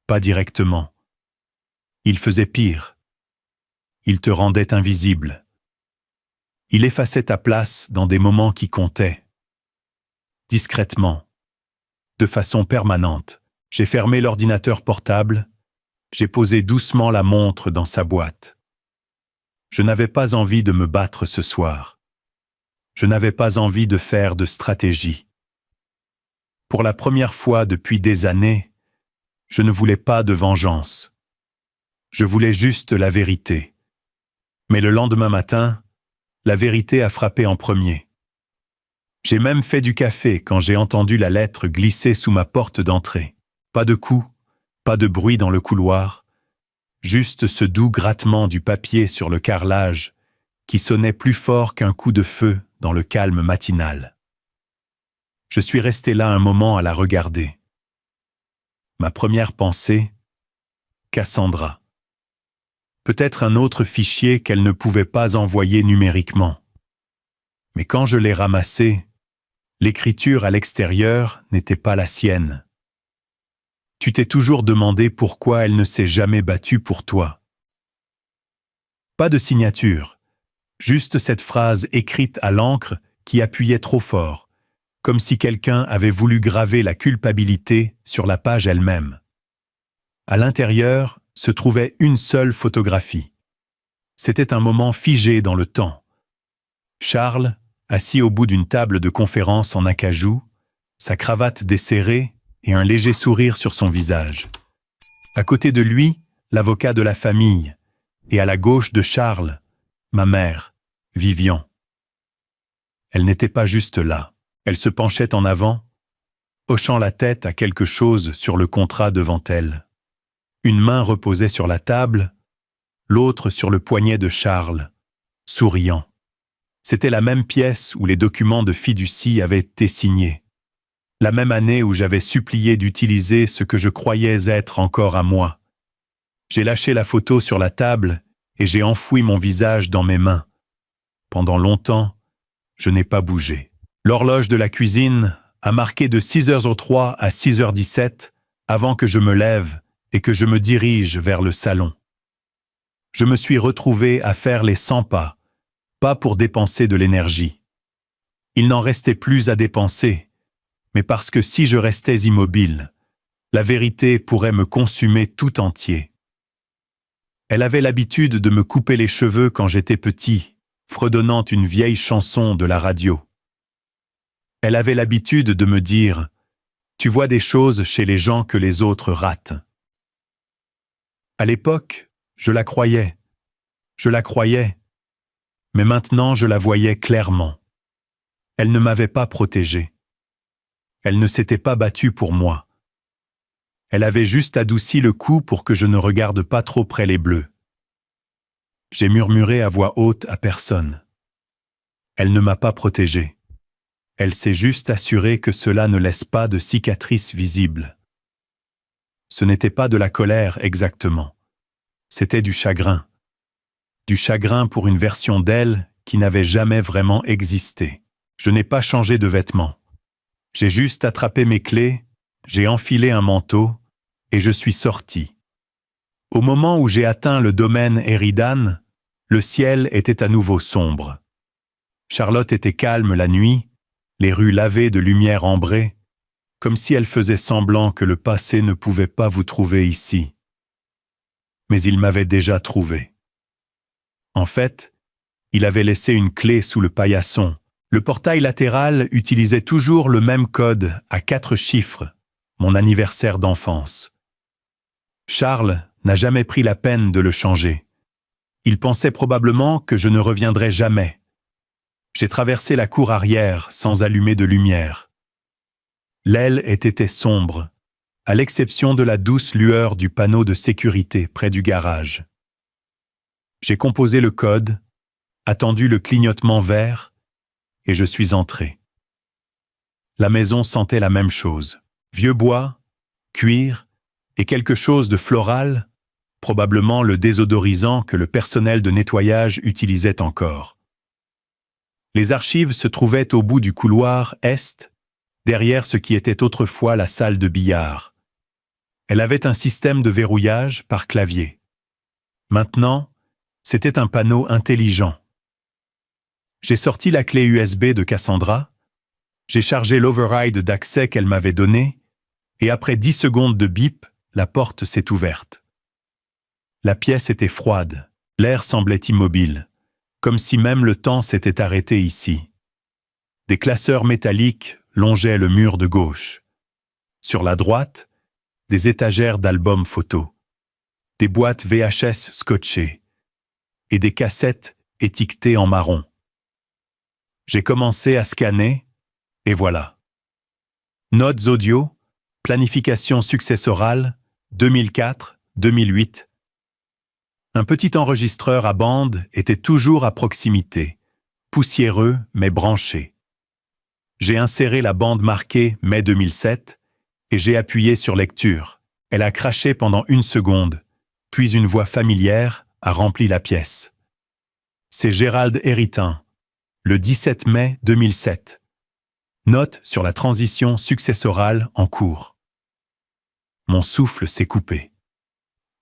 pas directement. Il faisait pire. Il te rendait invisible. Il effaçait ta place dans des moments qui comptaient. Discrètement, de façon permanente, j'ai fermé l'ordinateur portable, j'ai posé doucement la montre dans sa boîte. Je n'avais pas envie de me battre ce soir. Je n'avais pas envie de faire de stratégie. Pour la première fois depuis des années, je ne voulais pas de vengeance. Je voulais juste la vérité. Mais le lendemain matin, la vérité a frappé en premier. J'ai même fait du café quand j'ai entendu la lettre glisser sous ma porte d'entrée. Pas de coups, pas de bruit dans le couloir, juste ce doux grattement du papier sur le carrelage qui sonnait plus fort qu'un coup de feu dans le calme matinal. Je suis resté là un moment à la regarder. Ma première pensée, Cassandra. Peut-être un autre fichier qu'elle ne pouvait pas envoyer numériquement. Mais quand je l'ai ramassé, l'écriture à l'extérieur n'était pas la sienne. Tu t'es toujours demandé pourquoi elle ne s'est jamais battue pour toi. Pas de signature, juste cette phrase écrite à l'encre qui appuyait trop fort, comme si quelqu'un avait voulu graver la culpabilité sur la page elle-même. À l'intérieur se trouvait une seule photographie. C'était un moment figé dans le temps. Charles, assis au bout d'une table de conférence en acajou, sa cravate desserrée et un léger sourire sur son visage. À côté de lui, l'avocat de la famille, et à la gauche de Charles, ma mère, Vivian. Elle n'était pas juste là. Elle se penchait en avant, hochant la tête à quelque chose sur le contrat devant elle. Une main reposait sur la table, l'autre sur le poignet de Charles, souriant. C'était la même pièce où les documents de fiducie avaient été signés. La même année où j'avais supplié d'utiliser ce que je croyais être encore à moi. J'ai lâché la photo sur la table et j'ai enfoui mon visage dans mes mains. Pendant longtemps, je n'ai pas bougé. L'horloge de la cuisine a marqué de 6h03 à 6h17 avant que je me lève et que je me dirige vers le salon. Je me suis retrouvé à faire les 100 pas, pas pour dépenser de l'énergie. Il n'en restait plus à dépenser, mais parce que si je restais immobile, la vérité pourrait me consumer tout entier. Elle avait l'habitude de me couper les cheveux quand j'étais petit, fredonnant une vieille chanson de la radio. Elle avait l'habitude de me dire « Tu vois des choses chez les gens que les autres ratent. » À l'époque, je la croyais, mais maintenant je la voyais clairement. Elle ne m'avait pas protégé. Elle ne s'était pas battue pour moi. Elle avait juste adouci le coup pour que je ne regarde pas trop près les bleus. J'ai murmuré à voix haute à personne. Elle ne m'a pas protégé. Elle s'est juste assurée que cela ne laisse pas de cicatrices visibles. Ce n'était pas de la colère exactement. C'était du chagrin. Du chagrin pour une version d'elle qui n'avait jamais vraiment existé. Je n'ai pas changé de vêtements. J'ai juste attrapé mes clés, j'ai enfilé un manteau et je suis sorti. Au moment où j'ai atteint le domaine Eridan, le ciel était à nouveau sombre. Charlotte était calme la nuit, les rues lavées de lumière ambrée, comme si elle faisait semblant que le passé ne pouvait pas vous trouver ici. Mais il m'avait déjà trouvé. En fait, il avait laissé une clé sous le paillasson. Le portail latéral utilisait toujours le même code à 4 chiffres, mon anniversaire d'enfance. Charles n'a jamais pris la peine de le changer. Il pensait probablement que je ne reviendrais jamais. J'ai traversé la cour arrière sans allumer de lumière. L'aile était sombre, à l'exception de la douce lueur du panneau de sécurité près du garage. J'ai composé le code, attendu le clignotement vert, et je suis entré. La maison sentait la même chose. Vieux bois, cuir et quelque chose de floral, probablement le désodorisant que le personnel de nettoyage utilisait encore. Les archives se trouvaient au bout du couloir est, derrière ce qui était autrefois la salle de billard. Elle avait un système de verrouillage par clavier. Maintenant, c'était un panneau intelligent. J'ai sorti la clé USB de Cassandra, j'ai chargé l'override d'accès qu'elle m'avait donné, et après 10 secondes de bip, la porte s'est ouverte. La pièce était froide, l'air semblait immobile, comme si même le temps s'était arrêté ici. Des classeurs métalliques longeaient le mur de gauche. Sur la droite, des étagères d'albums photos, des boîtes VHS scotchées et des cassettes étiquetées en marron. J'ai commencé à scanner, et voilà. Notes audio, planification successorale, 2004-2008. Un petit enregistreur à bande était toujours à proximité, poussiéreux mais branché. J'ai inséré la bande marquée mai 2007 et j'ai appuyé sur lecture. Elle a craché pendant 1 seconde, puis une voix familière a rempli la pièce. C'est Gérald Héritain, le 17 mai 2007. Note sur la transition successorale en cours. Mon souffle s'est coupé.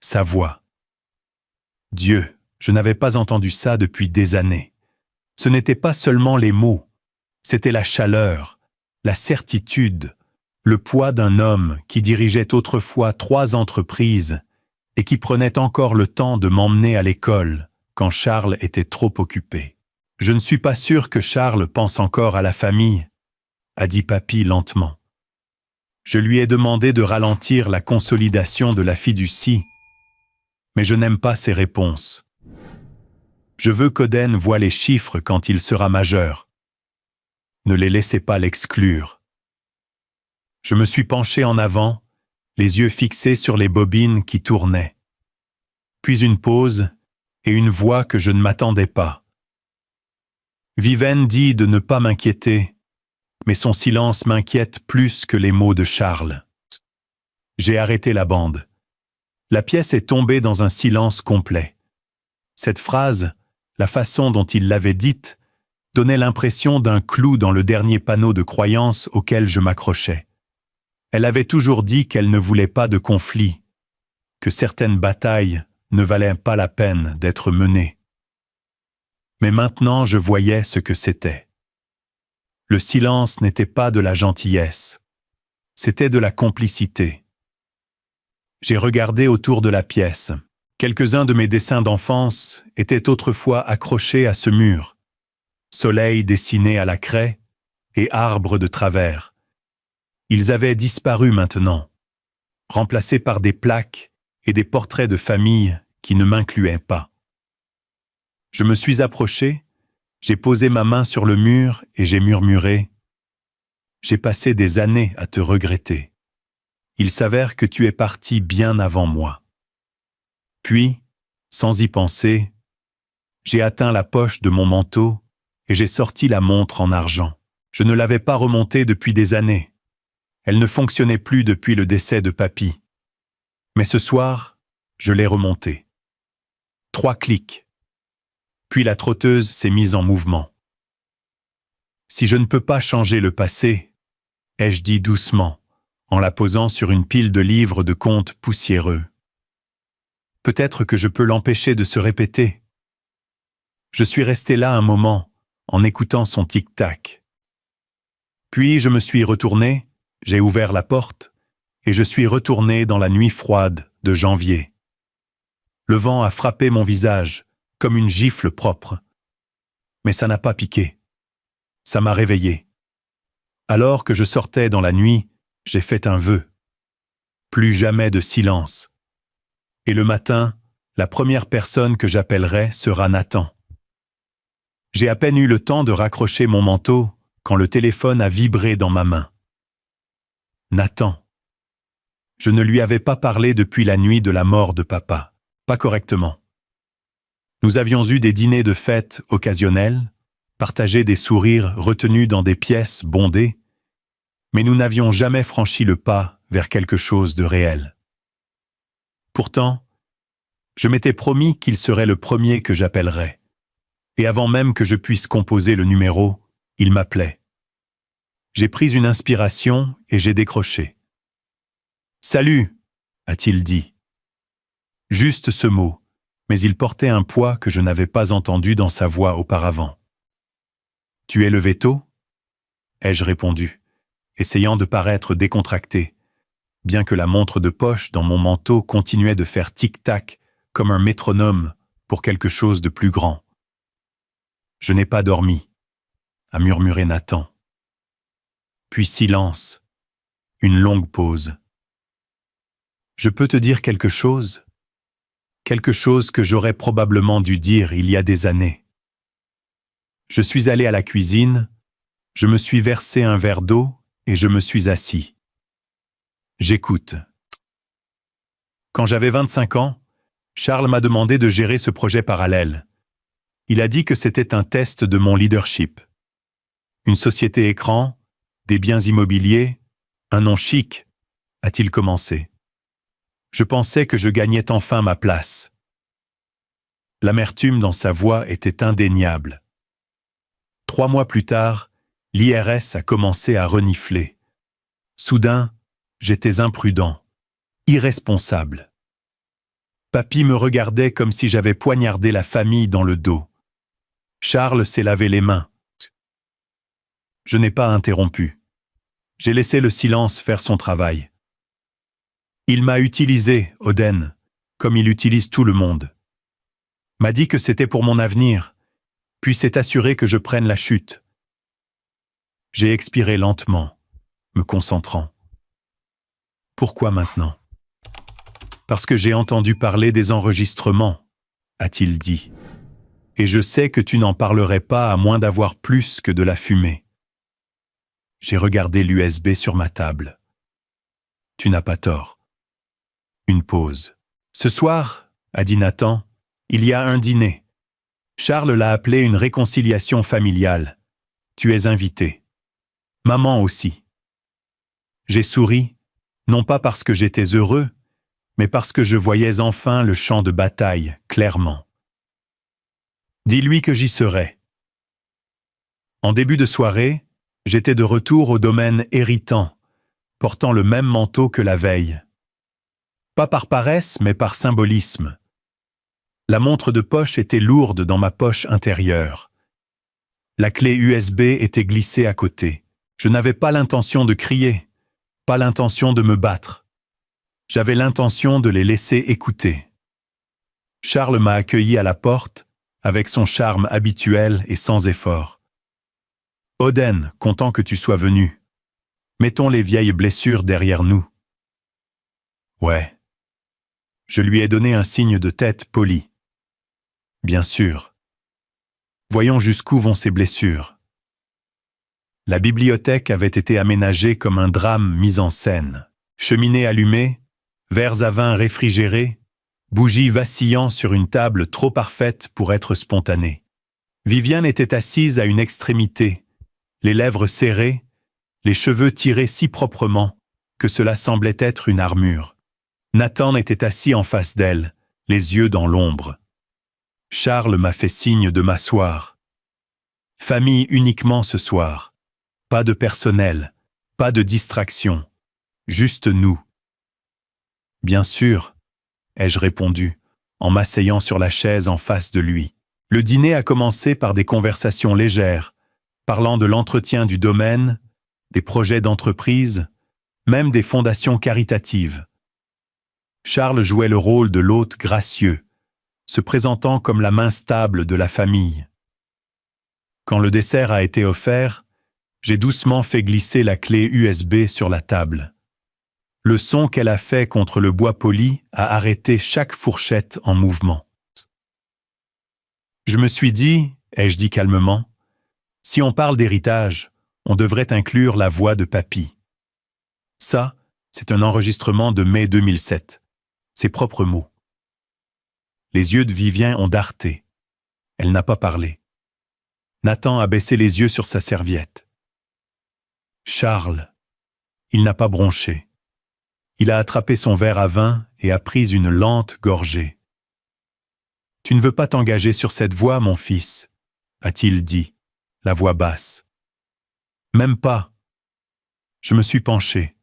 Sa voix. Dieu, je n'avais pas entendu ça depuis des années. Ce n'était pas seulement les mots, c'était la chaleur, la certitude, le poids d'un homme qui dirigeait autrefois 3 entreprises et qui prenait encore le temps de m'emmener à l'école quand Charles était trop occupé. Je ne suis pas sûr que Charles pense encore à la famille, a dit Papy lentement. Je lui ai demandé de ralentir la consolidation de la fiducie, mais je n'aime pas ses réponses. Je veux qu'Oden voie les chiffres quand il sera majeur. Ne les laissez pas l'exclure. Je me suis penché en avant, les yeux fixés sur les bobines qui tournaient. Puis une pause et une voix que je ne m'attendais pas. Viven dit de ne pas m'inquiéter, mais son silence m'inquiète plus que les mots de Charles. J'ai arrêté la bande. La pièce est tombée dans un silence complet. Cette phrase, la façon dont il l'avait dite, donnait l'impression d'un clou dans le dernier panneau de croyance auquel je m'accrochais. Elle avait toujours dit qu'elle ne voulait pas de conflit, que certaines batailles ne valaient pas la peine d'être menées. Mais maintenant je voyais ce que c'était. Le silence n'était pas de la gentillesse, c'était de la complicité. J'ai regardé autour de la pièce. Quelques-uns de mes dessins d'enfance étaient autrefois accrochés à ce mur. Soleil dessiné à la craie et arbres de travers. Ils avaient disparu maintenant, remplacés par des plaques et des portraits de famille qui ne m'incluaient pas. Je me suis approché, j'ai posé ma main sur le mur et j'ai murmuré « J'ai passé des années à te regretter. Il s'avère que tu es parti bien avant moi. » Puis, sans y penser, j'ai atteint la poche de mon manteau et j'ai sorti la montre en argent. Je ne l'avais pas remontée depuis des années. Elle ne fonctionnait plus depuis le décès de Papy. Mais ce soir, je l'ai remontée. 3 clics. Puis la trotteuse s'est mise en mouvement. Si je ne peux pas changer le passé, ai-je dit doucement, en la posant sur une pile de livres de contes poussiéreux. Peut-être que je peux l'empêcher de se répéter. Je suis resté là un moment, en écoutant son tic-tac. Puis je me suis retourné, j'ai ouvert la porte, et je suis retourné dans la nuit froide de janvier. Le vent a frappé mon visage, comme une gifle propre. Mais ça n'a pas piqué. Ça m'a réveillé. Alors que je sortais dans la nuit, j'ai fait un vœu. Plus jamais de silence. Et le matin, la première personne que j'appellerai sera Nathan. J'ai à peine eu le temps de raccrocher mon manteau quand le téléphone a vibré dans ma main. Nathan. Je ne lui avais pas parlé depuis la nuit de la mort de papa, pas correctement. Nous avions eu des dîners de fête occasionnels, partagé des sourires retenus dans des pièces bondées, mais nous n'avions jamais franchi le pas vers quelque chose de réel. Pourtant, je m'étais promis qu'il serait le premier que j'appellerais, et avant même que je puisse composer le numéro, il m'appelait. J'ai pris une inspiration et j'ai décroché. « Salut !» a-t-il dit. Juste ce mot, mais il portait un poids que je n'avais pas entendu dans sa voix auparavant. « Tu es levé tôt ?» ai-je répondu, essayant de paraître décontracté, bien que la montre de poche dans mon manteau continuait de faire tic-tac comme un métronome pour quelque chose de plus grand. « Je n'ai pas dormi », a murmuré Nathan. Puis silence, une longue pause. « Je peux te dire quelque chose ? Quelque chose que j'aurais probablement dû dire il y a des années. » Je suis allé à la cuisine, je me suis versé un verre d'eau et je me suis assis. J'écoute. Quand j'avais 25 ans, Charles m'a demandé de gérer ce projet parallèle. Il a dit que c'était un test de mon leadership. Une société écran, des biens immobiliers, un nom chic, a-t-il commencé. Je pensais que je gagnais enfin ma place. L'amertume dans sa voix était indéniable. 3 mois plus tard, l'IRS a commencé à renifler. Soudain, j'étais imprudent, irresponsable. Papy me regardait comme si j'avais poignardé la famille dans le dos. Charles s'est lavé les mains. Je n'ai pas interrompu. J'ai laissé le silence faire son travail. Il m'a utilisé, Oden, comme il utilise tout le monde. M'a dit que c'était pour mon avenir, puis s'est assuré que je prenne la chute. J'ai expiré lentement, me concentrant. Pourquoi maintenant? Parce que j'ai entendu parler des enregistrements, a-t-il dit. Et je sais que tu n'en parlerais pas à moins d'avoir plus que de la fumée. J'ai regardé l'USB sur ma table. Tu n'as pas tort. Une pause. Ce soir, a dit Nathan, il y a un dîner. Charles l'a appelé une réconciliation familiale. Tu es invité. Maman aussi. J'ai souri, non pas parce que j'étais heureux, mais parce que je voyais enfin le champ de bataille, clairement. Dis-lui que j'y serai. En début de soirée, j'étais de retour au domaine héritant, portant le même manteau que la veille. Pas par paresse, mais par symbolisme. La montre de poche était lourde dans ma poche intérieure. La clé USB était glissée à côté. Je n'avais pas l'intention de crier, pas l'intention de me battre. J'avais l'intention de les laisser écouter. Charles m'a accueilli à la porte, avec son charme habituel et sans effort. « Oden, content que tu sois venu. Mettons les vieilles blessures derrière nous. » Ouais. Je lui ai donné un signe de tête poli. Bien sûr. Voyons jusqu'où vont ces blessures. La bibliothèque avait été aménagée comme un drame mis en scène. Cheminée allumée, verres à vin réfrigérés, bougies vacillant sur une table trop parfaite pour être spontanée. Viviane était assise à une extrémité, les lèvres serrées, les cheveux tirés si proprement que cela semblait être une armure. Nathan était assis en face d'elle, les yeux dans l'ombre. Charles m'a fait signe de m'asseoir. Famille uniquement ce soir. Pas de personnel, pas de distraction, juste nous. Bien sûr, ai-je répondu, en m'asseyant sur la chaise en face de lui. Le dîner a commencé par des conversations légères, parlant de l'entretien du domaine, des projets d'entreprise, même des fondations caritatives. Charles jouait le rôle de l'hôte gracieux, se présentant comme la main stable de la famille. Quand le dessert a été offert, j'ai doucement fait glisser la clé USB sur la table. Le son qu'elle a fait contre le bois poli a arrêté chaque fourchette en mouvement. Je me suis dit, ai-je dit calmement, si on parle d'héritage, on devrait inclure la voix de papy. Ça, c'est un enregistrement de mai 2007. Ses propres mots. Les yeux de Viviane ont darté. Elle n'a pas parlé. Nathan a baissé les yeux sur sa serviette. Charles, il n'a pas bronché. Il a attrapé son verre à vin et a pris une lente gorgée. « Tu ne veux pas t'engager sur cette voie, mon fils » a-t-il dit, la voix basse. « Même pas. » Je me suis penché.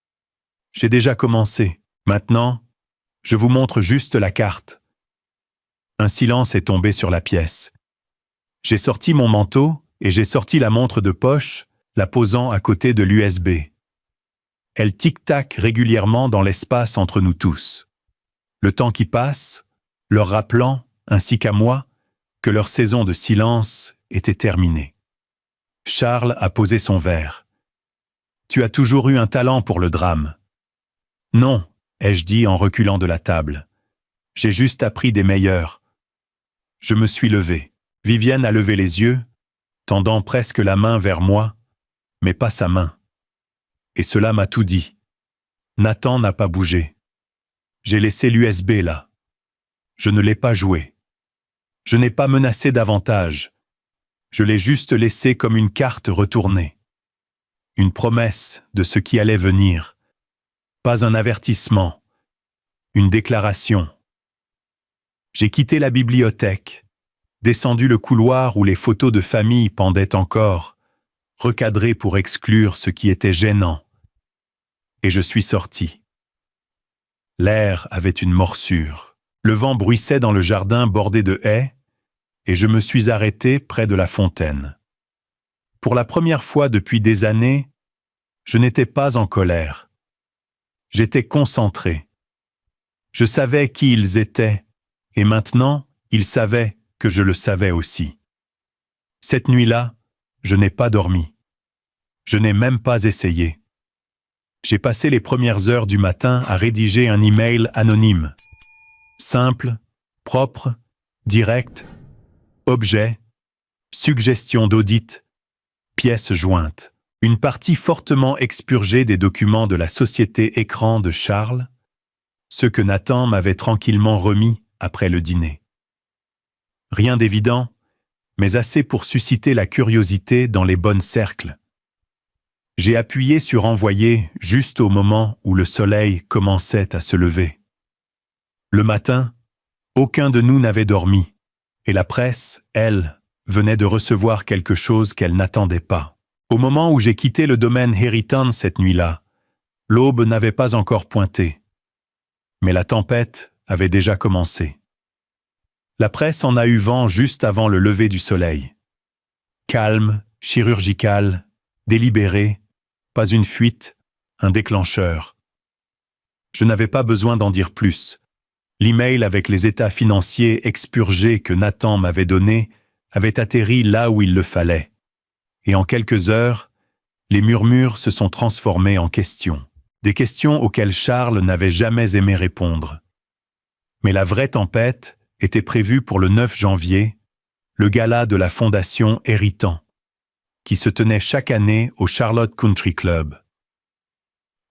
« J'ai déjà commencé. Maintenant, je vous montre juste la carte. » Un silence est tombé sur la pièce. J'ai sorti mon manteau et j'ai sorti la montre de poche, la posant à côté de l'USB. Elle tic-tac régulièrement dans l'espace entre nous tous. Le temps qui passe, leur rappelant, ainsi qu'à moi, que leur saison de silence était terminée. Charles a posé son verre. « Tu as toujours eu un talent pour le drame. »« Non, ai-je dit en reculant de la table. J'ai juste appris des meilleurs. » Je me suis levé. Viviane a levé les yeux, tendant presque la main vers moi, mais pas sa main. Et cela m'a tout dit. Nathan n'a pas bougé. J'ai laissé l'USB là. Je ne l'ai pas joué. Je n'ai pas menacé davantage. Je l'ai juste laissé comme une carte retournée. Une promesse de ce qui allait venir. Pas un avertissement. Une déclaration. J'ai quitté la bibliothèque, descendu le couloir où les photos de famille pendaient encore, recadré pour exclure ce qui était gênant. Et je suis sorti. L'air avait une morsure. Le vent bruissait dans le jardin bordé de haies, et je me suis arrêté près de la fontaine. Pour la première fois depuis des années, je n'étais pas en colère. J'étais concentré. Je savais qui ils étaient, et maintenant, ils savaient que je le savais aussi. Cette nuit-là, je n'ai pas dormi. Je n'ai même pas essayé. J'ai passé les premières heures du matin à rédiger un email anonyme. Simple, propre, direct, objet, suggestion d'audit, pièce jointe. Une partie fortement expurgée des documents de la société écran de Charles, ceux que Nathan m'avait tranquillement remis après le dîner. Rien d'évident, mais assez pour susciter la curiosité dans les bons cercles. J'ai appuyé sur envoyer juste au moment où le soleil commençait à se lever. Le matin, aucun de nous n'avait dormi, et la presse, elle, venait de recevoir quelque chose qu'elle n'attendait pas. Au moment où j'ai quitté le domaine Hériton cette nuit-là, l'aube n'avait pas encore pointé. Mais la tempête avait déjà commencé. La presse en a eu vent juste avant le lever du soleil. Calme, chirurgical, délibéré, pas une fuite, un déclencheur. Je n'avais pas besoin d'en dire plus. L'email avec les états financiers expurgés que Nathan m'avait donné avait atterri là où il le fallait. Et en quelques heures, les murmures se sont transformés en questions. Des questions auxquelles Charles n'avait jamais aimé répondre. Mais la vraie tempête était prévue pour le 9 janvier, le gala de la Fondation Hériton, qui se tenait chaque année au Charlotte Country Club.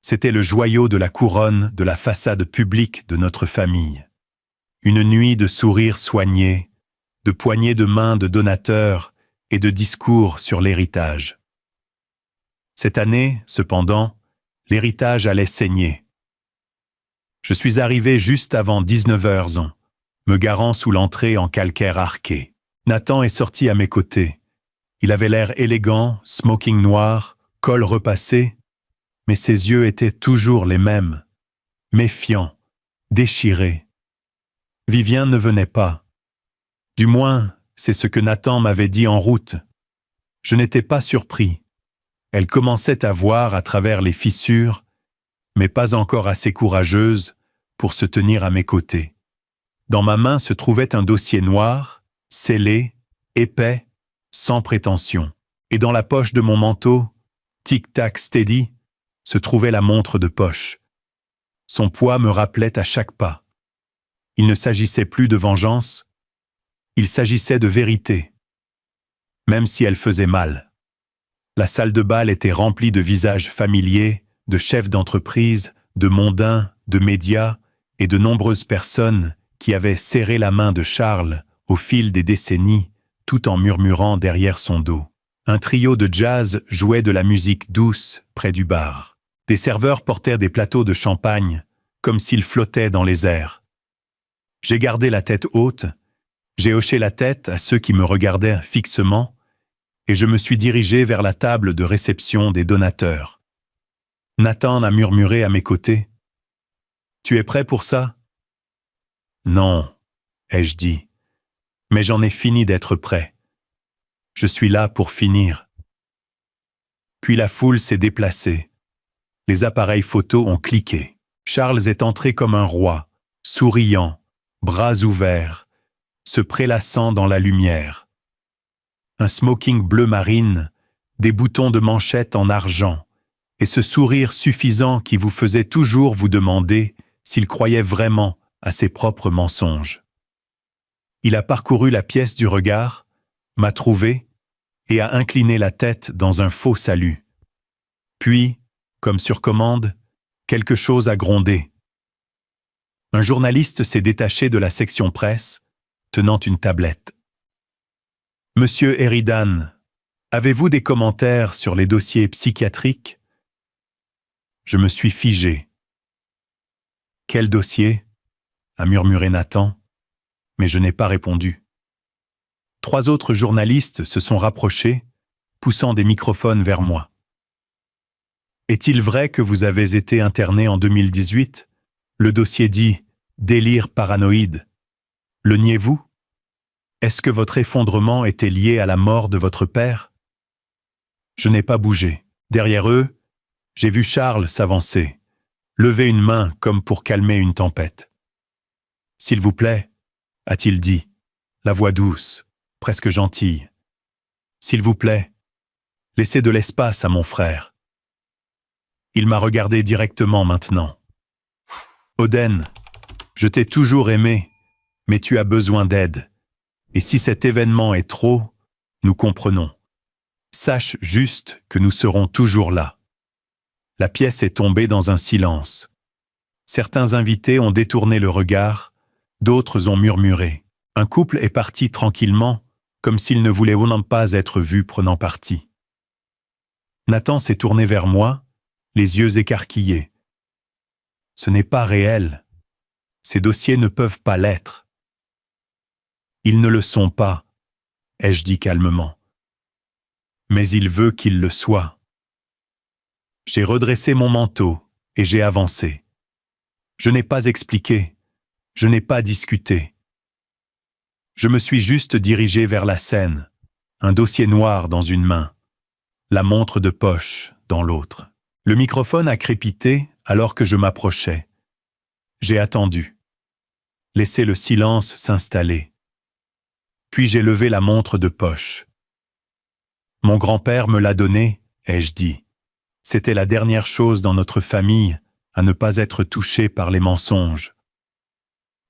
C'était le joyau de la couronne de la façade publique de notre famille. Une nuit de sourires soignés, de poignées de main de donateurs et de discours sur l'héritage. Cette année, cependant, l'héritage allait saigner. Je suis arrivé juste avant 19h, me garant sous l'entrée en calcaire arqué. Nathan est sorti à mes côtés. Il avait l'air élégant, smoking noir, col repassé, mais ses yeux étaient toujours les mêmes, méfiants, déchirés. Vivien ne venait pas. Du moins, c'est ce que Nathan m'avait dit en route. Je n'étais pas surpris. Elle commençait à voir à travers les fissures, mais pas encore assez courageuse pour se tenir à mes côtés. Dans ma main se trouvait un dossier noir, scellé, épais, sans prétention. Et dans la poche de mon manteau, tic-tac steady, se trouvait la montre de poche. Son poids me rappelait à chaque pas. Il ne s'agissait plus de vengeance, il s'agissait de vérité. Même si elle faisait mal. La salle de bal était remplie de visages familiers, de chefs d'entreprise, de mondains, de médias et de nombreuses personnes qui avaient serré la main de Charles au fil des décennies, tout en murmurant derrière son dos. Un trio de jazz jouait de la musique douce près du bar. Des serveurs portèrent des plateaux de champagne, comme s'ils flottaient dans les airs. J'ai gardé la tête haute, j'ai hoché la tête à ceux qui me regardaient fixement, et je me suis dirigé vers la table de réception des donateurs. Nathan a murmuré à mes côtés. « Tu es prêt pour ça ?»« Non, ai-je dit, mais j'en ai fini d'être prêt. Je suis là pour finir. » Puis la foule s'est déplacée. Les appareils photos ont cliqué. Charles est entré comme un roi, souriant, bras ouverts, se prélassant dans la lumière. Un smoking bleu marine, des boutons de manchette en argent, et ce sourire suffisant qui vous faisait toujours vous demander s'il croyait vraiment à ses propres mensonges. Il a parcouru la pièce du regard, m'a trouvé, et a incliné la tête dans un faux salut. Puis, comme sur commande, quelque chose a grondé. Un journaliste s'est détaché de la section presse, tenant une tablette. « Monsieur Héridan, avez-vous des commentaires sur les dossiers psychiatriques ?» Je me suis figé. « Quel dossier ?» a murmuré Nathan, mais je n'ai pas répondu. 3 autres journalistes se sont rapprochés, poussant des microphones vers moi. « Est-il vrai que vous avez été interné en 2018 ? Le dossier dit « délire paranoïde ». Le niez-vous ? Est-ce que votre effondrement était lié à la mort de votre père ? Je n'ai pas bougé. Derrière eux, j'ai vu Charles s'avancer, lever une main comme pour calmer une tempête. « S'il vous plaît » a-t-il dit, la voix douce, presque gentille. S'il vous plaît, laissez de l'espace à mon frère. Il m'a regardé directement maintenant. Oden, je t'ai toujours aimé, mais tu as besoin d'aide. Et si cet événement est trop, nous comprenons. Sache juste que nous serons toujours là. La pièce est tombée dans un silence. Certains invités ont détourné le regard, d'autres ont murmuré. Un couple est parti tranquillement, comme s'il ne voulait vraiment pas être vu prenant parti. Nathan s'est tourné vers moi, les yeux écarquillés. Ce n'est pas réel. Ces dossiers ne peuvent pas l'être. Ils ne le sont pas, ai-je dit calmement. Mais il veut qu'ils le soient. J'ai redressé mon manteau et j'ai avancé. Je n'ai pas expliqué, je n'ai pas discuté. Je me suis juste dirigé vers la scène, un dossier noir dans une main, la montre de poche dans l'autre. Le microphone a crépité alors que je m'approchais. J'ai attendu, laissé le silence s'installer. Puis j'ai levé la montre de poche. Mon grand-père me l'a donnée, ai-je dit. C'était la dernière chose dans notre famille à ne pas être touchée par les mensonges.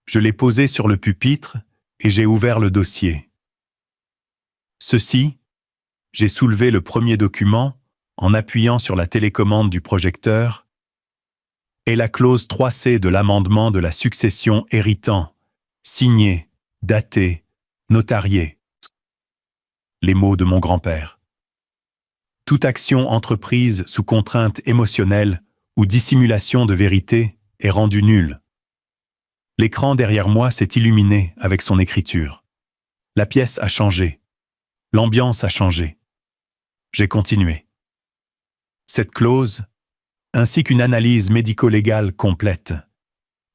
Je l'ai posée sur le pupitre et j'ai ouvert le dossier. Ceci, j'ai soulevé le premier document en appuyant sur la télécommande du projecteur, est la clause 3C de l'amendement de la succession héritant, signée, datée, notariée. Les mots de mon grand-père. Toute action entreprise sous contrainte émotionnelle ou dissimulation de vérité est rendue nulle. L'écran derrière moi s'est illuminé avec son écriture. La pièce a changé. L'ambiance a changé. J'ai continué. Cette clause, ainsi qu'une analyse médico-légale complète,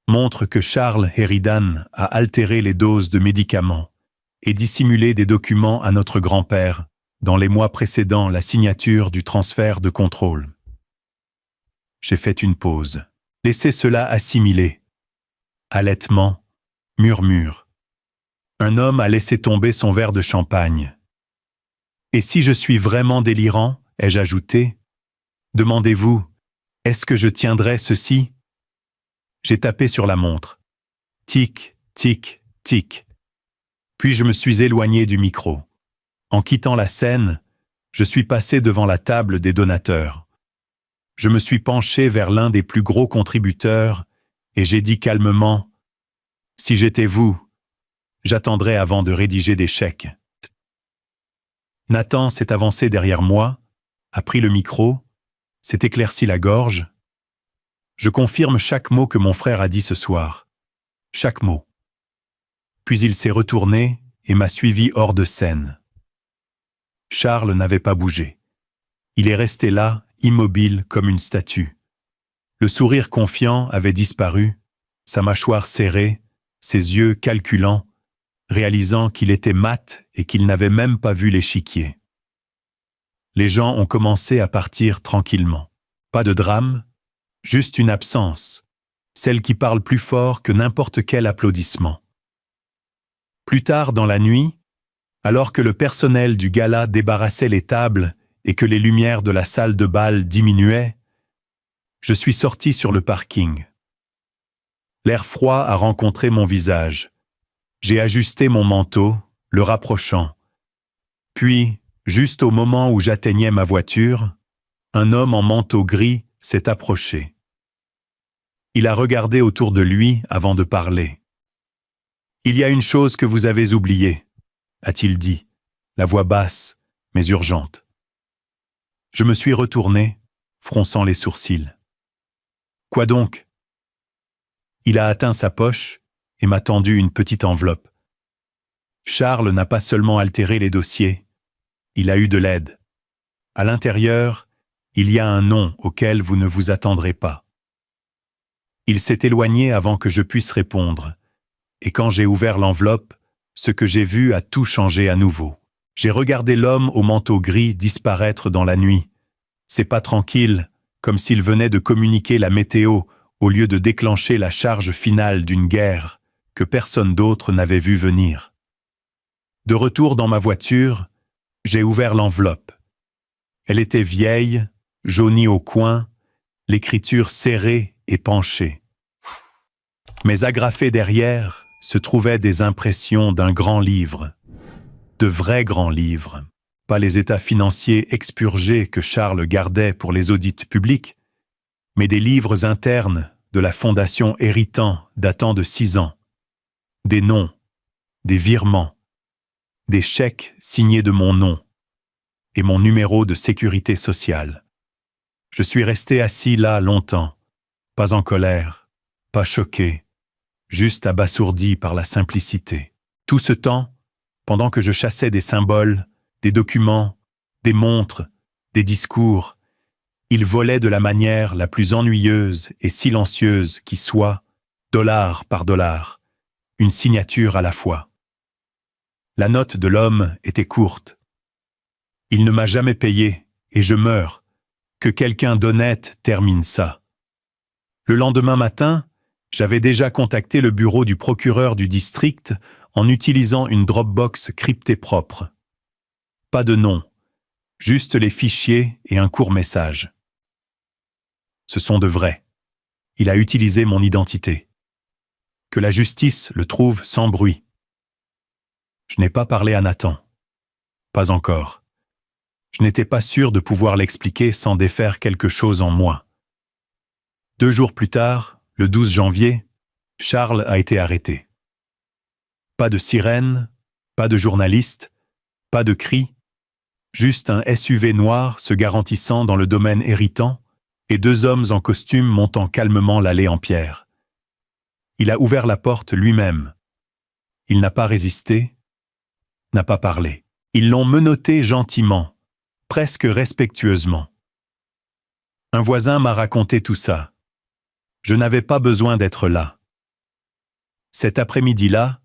montre que Charles Heridan a altéré les doses de médicaments et dissimulé des documents à notre grand-père dans les mois précédant la signature du transfert de contrôle. J'ai fait une pause. Laissez cela assimiler. Halètement, murmure. Un homme a laissé tomber son verre de champagne. Et si je suis vraiment délirant, ai-je ajouté, demandez-vous, est-ce que je tiendrai ceci? J'ai tapé sur la montre. Tic, tic, tic. Puis je me suis éloigné du micro. En quittant la scène, je suis passé devant la table des donateurs. Je me suis penché vers l'un des plus gros contributeurs et j'ai dit calmement « Si j'étais vous, j'attendrais avant de rédiger des chèques. » Nathan s'est avancé derrière moi, a pris le micro, s'est éclairci la gorge. Je confirme chaque mot que mon frère a dit ce soir. Chaque mot. Puis il s'est retourné et m'a suivi hors de scène. Charles n'avait pas bougé. Il est resté là, immobile comme une statue. Le sourire confiant avait disparu, sa mâchoire serrée, ses yeux calculants, réalisant qu'il était mat et qu'il n'avait même pas vu l'échiquier. Les gens ont commencé à partir tranquillement. Pas de drame, juste une absence, celle qui parle plus fort que n'importe quel applaudissement. Plus tard dans la nuit, alors que le personnel du gala débarrassait les tables et que les lumières de la salle de bal diminuaient, je suis sorti sur le parking. L'air froid a rencontré mon visage. J'ai ajusté mon manteau, le rapprochant. Puis, juste au moment où j'atteignais ma voiture, un homme en manteau gris s'est approché. Il a regardé autour de lui avant de parler. « Il y a une chose que vous avez oubliée, » a-t-il dit, la voix basse, mais urgente. Je me suis retourné, fronçant les sourcils. « Quoi donc ?» Il a atteint sa poche et m'a tendu une petite enveloppe. Charles n'a pas seulement altéré les dossiers, il a eu de l'aide. À l'intérieur, il y a un nom auquel vous ne vous attendrez pas. Il s'est éloigné avant que je puisse répondre, et quand j'ai ouvert l'enveloppe, ce que j'ai vu a tout changé à nouveau. J'ai regardé l'homme au manteau gris disparaître dans la nuit. C'est pas tranquille, comme s'il venait de communiquer la météo au lieu de déclencher la charge finale d'une guerre que personne d'autre n'avait vu venir. De retour dans ma voiture, J'ai ouvert l'enveloppe. Elle était vieille, jaunie au coin, l'écriture serrée et penchée. Mais agrafées derrière se trouvaient des impressions d'un grand livre. De vrais grands livres. Pas les états financiers expurgés que Charles gardait pour les audits publics, mais des livres internes de la Fondation Héritant datant de 6 ans. Des noms, des virements, des chèques signés de mon nom et mon numéro de sécurité sociale. Je suis resté assis là longtemps, pas en colère, pas choqué, juste abasourdi par la simplicité. Tout ce temps, pendant que je chassais des symboles, des documents, des montres, des discours, il volait de la manière la plus ennuyeuse et silencieuse qui soit, dollar par dollar, une signature à la fois. La note de l'homme était courte. Il ne m'a jamais payé, et je meurs. Que quelqu'un d'honnête termine ça. Le lendemain matin, j'avais déjà contacté le bureau du procureur du district en utilisant une Dropbox cryptée propre. Pas de nom, juste les fichiers et un court message. Ce sont de vrais. Il a utilisé mon identité. Que la justice le trouve sans bruit. Je n'ai pas parlé à Nathan. Pas encore. Je n'étais pas sûr de pouvoir l'expliquer sans défaire quelque chose en moi. 2 jours plus tard, le 12 janvier, Charles a été arrêté. Pas de sirène, pas de journaliste, pas de cris, juste un SUV noir se garantissant dans le domaine héritant et 2 hommes en costume montant calmement l'allée en pierre. Il a ouvert la porte lui-même. Il n'a pas résisté, n'a pas parlé. Ils l'ont menotté gentiment, presque respectueusement. Un voisin m'a raconté tout ça. Je n'avais pas besoin d'être là. Cet après-midi-là,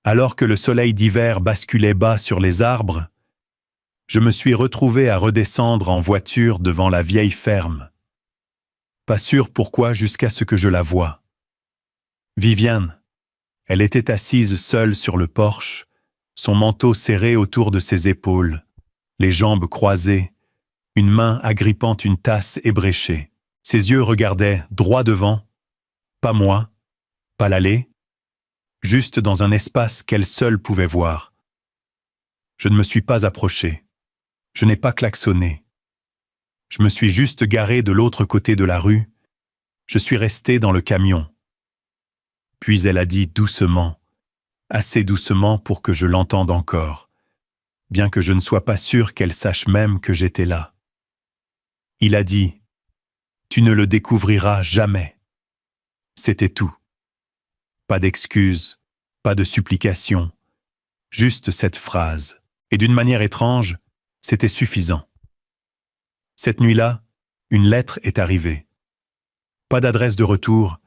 alors que le soleil d'hiver basculait bas sur les arbres, je me suis retrouvé à redescendre en voiture devant la vieille ferme. Pas sûr pourquoi jusqu'à ce que je la voie. Viviane, elle était assise seule sur le porche, son manteau serré autour de ses épaules, les jambes croisées, une main agrippant une tasse ébréchée. Ses yeux regardaient droit devant, pas moi, pas l'allée, juste dans un espace qu'elle seule pouvait voir. Je ne me suis pas approché. Je n'ai pas klaxonné. Je me suis juste garé de l'autre côté de la rue. Je suis resté dans le camion. Puis elle a dit doucement, assez doucement pour que je l'entende encore, bien que je ne sois pas sûr qu'elle sache même que j'étais là. Il a dit « Tu ne le découvriras jamais ». C'était tout. Pas d'excuses, pas de supplications, juste cette phrase. Et d'une manière étrange, c'était suffisant. Cette nuit-là, une lettre est arrivée. Pas d'adresse de retour,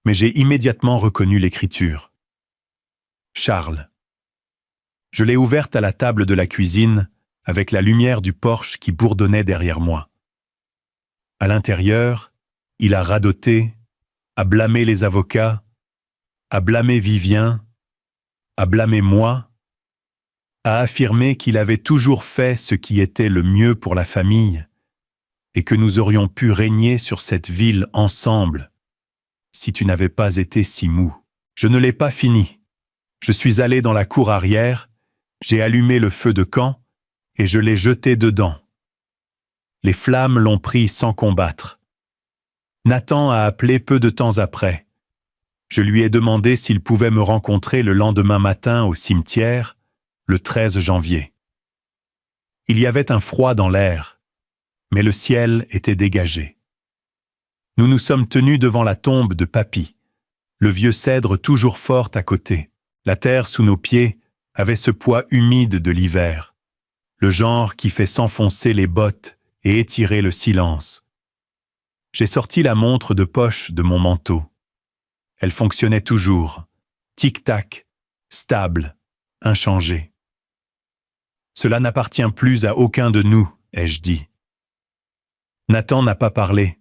mais j'ai immédiatement reconnu l'écriture. Charles. Je l'ai ouverte à la table de la cuisine, avec la lumière du porche qui bourdonnait derrière moi. À l'intérieur, il a radoté, a blâmé les avocats, a blâmé Vivien, a blâmé moi, a affirmé qu'il avait toujours fait ce qui était le mieux pour la famille et que nous aurions pu régner sur cette ville ensemble si tu n'avais pas été si mou. Je ne l'ai pas fini. Je suis allé dans la cour arrière, j'ai allumé le feu de camp et je l'ai jeté dedans. Les flammes l'ont pris sans combattre. Nathan a appelé peu de temps après. Je lui ai demandé s'il pouvait me rencontrer le lendemain matin au cimetière, le 13 janvier. Il y avait un froid dans l'air, mais le ciel était dégagé. Nous nous sommes tenus devant la tombe de Papy, le vieux cèdre toujours fort à côté. La terre sous nos pieds avait ce poids humide de l'hiver, le genre qui fait s'enfoncer les bottes et étirer le silence. J'ai sorti la montre de poche de mon manteau. Elle fonctionnait toujours, tic-tac, stable, inchangée. Cela n'appartient plus à aucun de nous, ai-je dit. Nathan n'a pas parlé,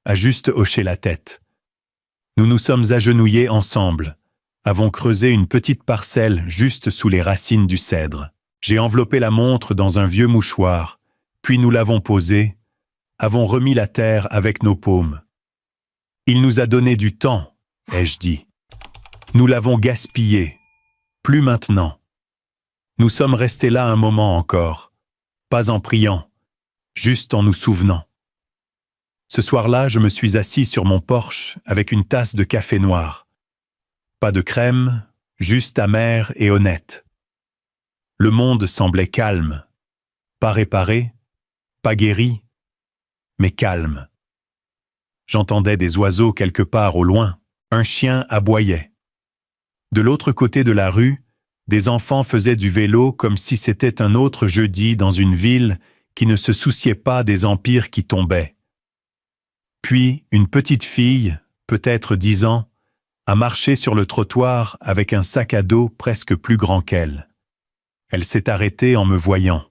a juste hoché la tête. Nous nous sommes agenouillés ensemble, avons creusé une petite parcelle juste sous les racines du cèdre. J'ai enveloppé la montre dans un vieux mouchoir, puis nous l'avons posée, avons remis la terre avec nos paumes. Il nous a donné du temps, ai-je dit. Nous l'avons gaspillé. Plus maintenant. Nous sommes restés là un moment encore, pas en priant, juste en nous souvenant. Ce soir-là, je me suis assis sur mon porche avec une tasse de café noir. Pas de crème, juste amer et honnête. Le monde semblait calme, pas réparé, pas guéri, mais calme. J'entendais des oiseaux quelque part au loin, un chien aboyait. De l'autre côté de la rue, des enfants faisaient du vélo comme si c'était un autre jeudi dans une ville qui ne se souciait pas des empires qui tombaient. Puis, une petite fille, peut-être 10 ans, a marché sur le trottoir avec un sac à dos presque plus grand qu'elle. Elle s'est arrêtée en me voyant.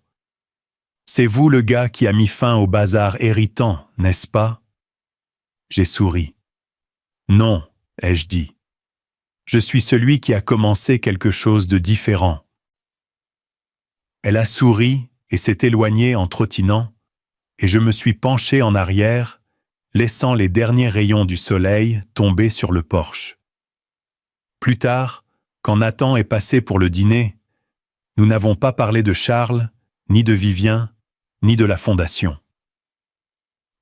« C'est vous le gars qui a mis fin au bazar héritant, n'est-ce pas ?» J'ai souri. « Non, ai-je dit. Je suis celui qui a commencé quelque chose de différent. » Elle a souri et s'est éloignée en trottinant, et je me suis penché en arrière, laissant les derniers rayons du soleil tomber sur le porche. Plus tard, quand Nathan est passé pour le dîner, nous n'avons pas parlé de Charles, ni de Vivien, ni de la fondation.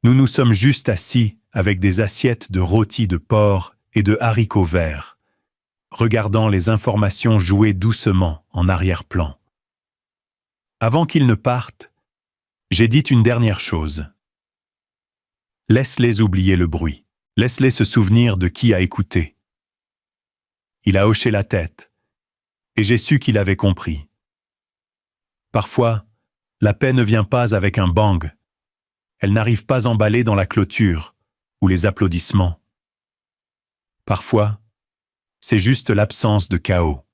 Nous nous sommes juste assis avec des assiettes de rôtis de porc et de haricots verts, regardant les informations jouer doucement en arrière-plan. Avant qu'ils ne partent, j'ai dit une dernière chose. Laisse-les oublier le bruit. Laisse-les se souvenir de qui a écouté. Il a hoché la tête, et j'ai su qu'il avait compris. Parfois, la paix ne vient pas avec un bang. Elle n'arrive pas emballée dans la clôture ou les applaudissements. Parfois, c'est juste l'absence de chaos.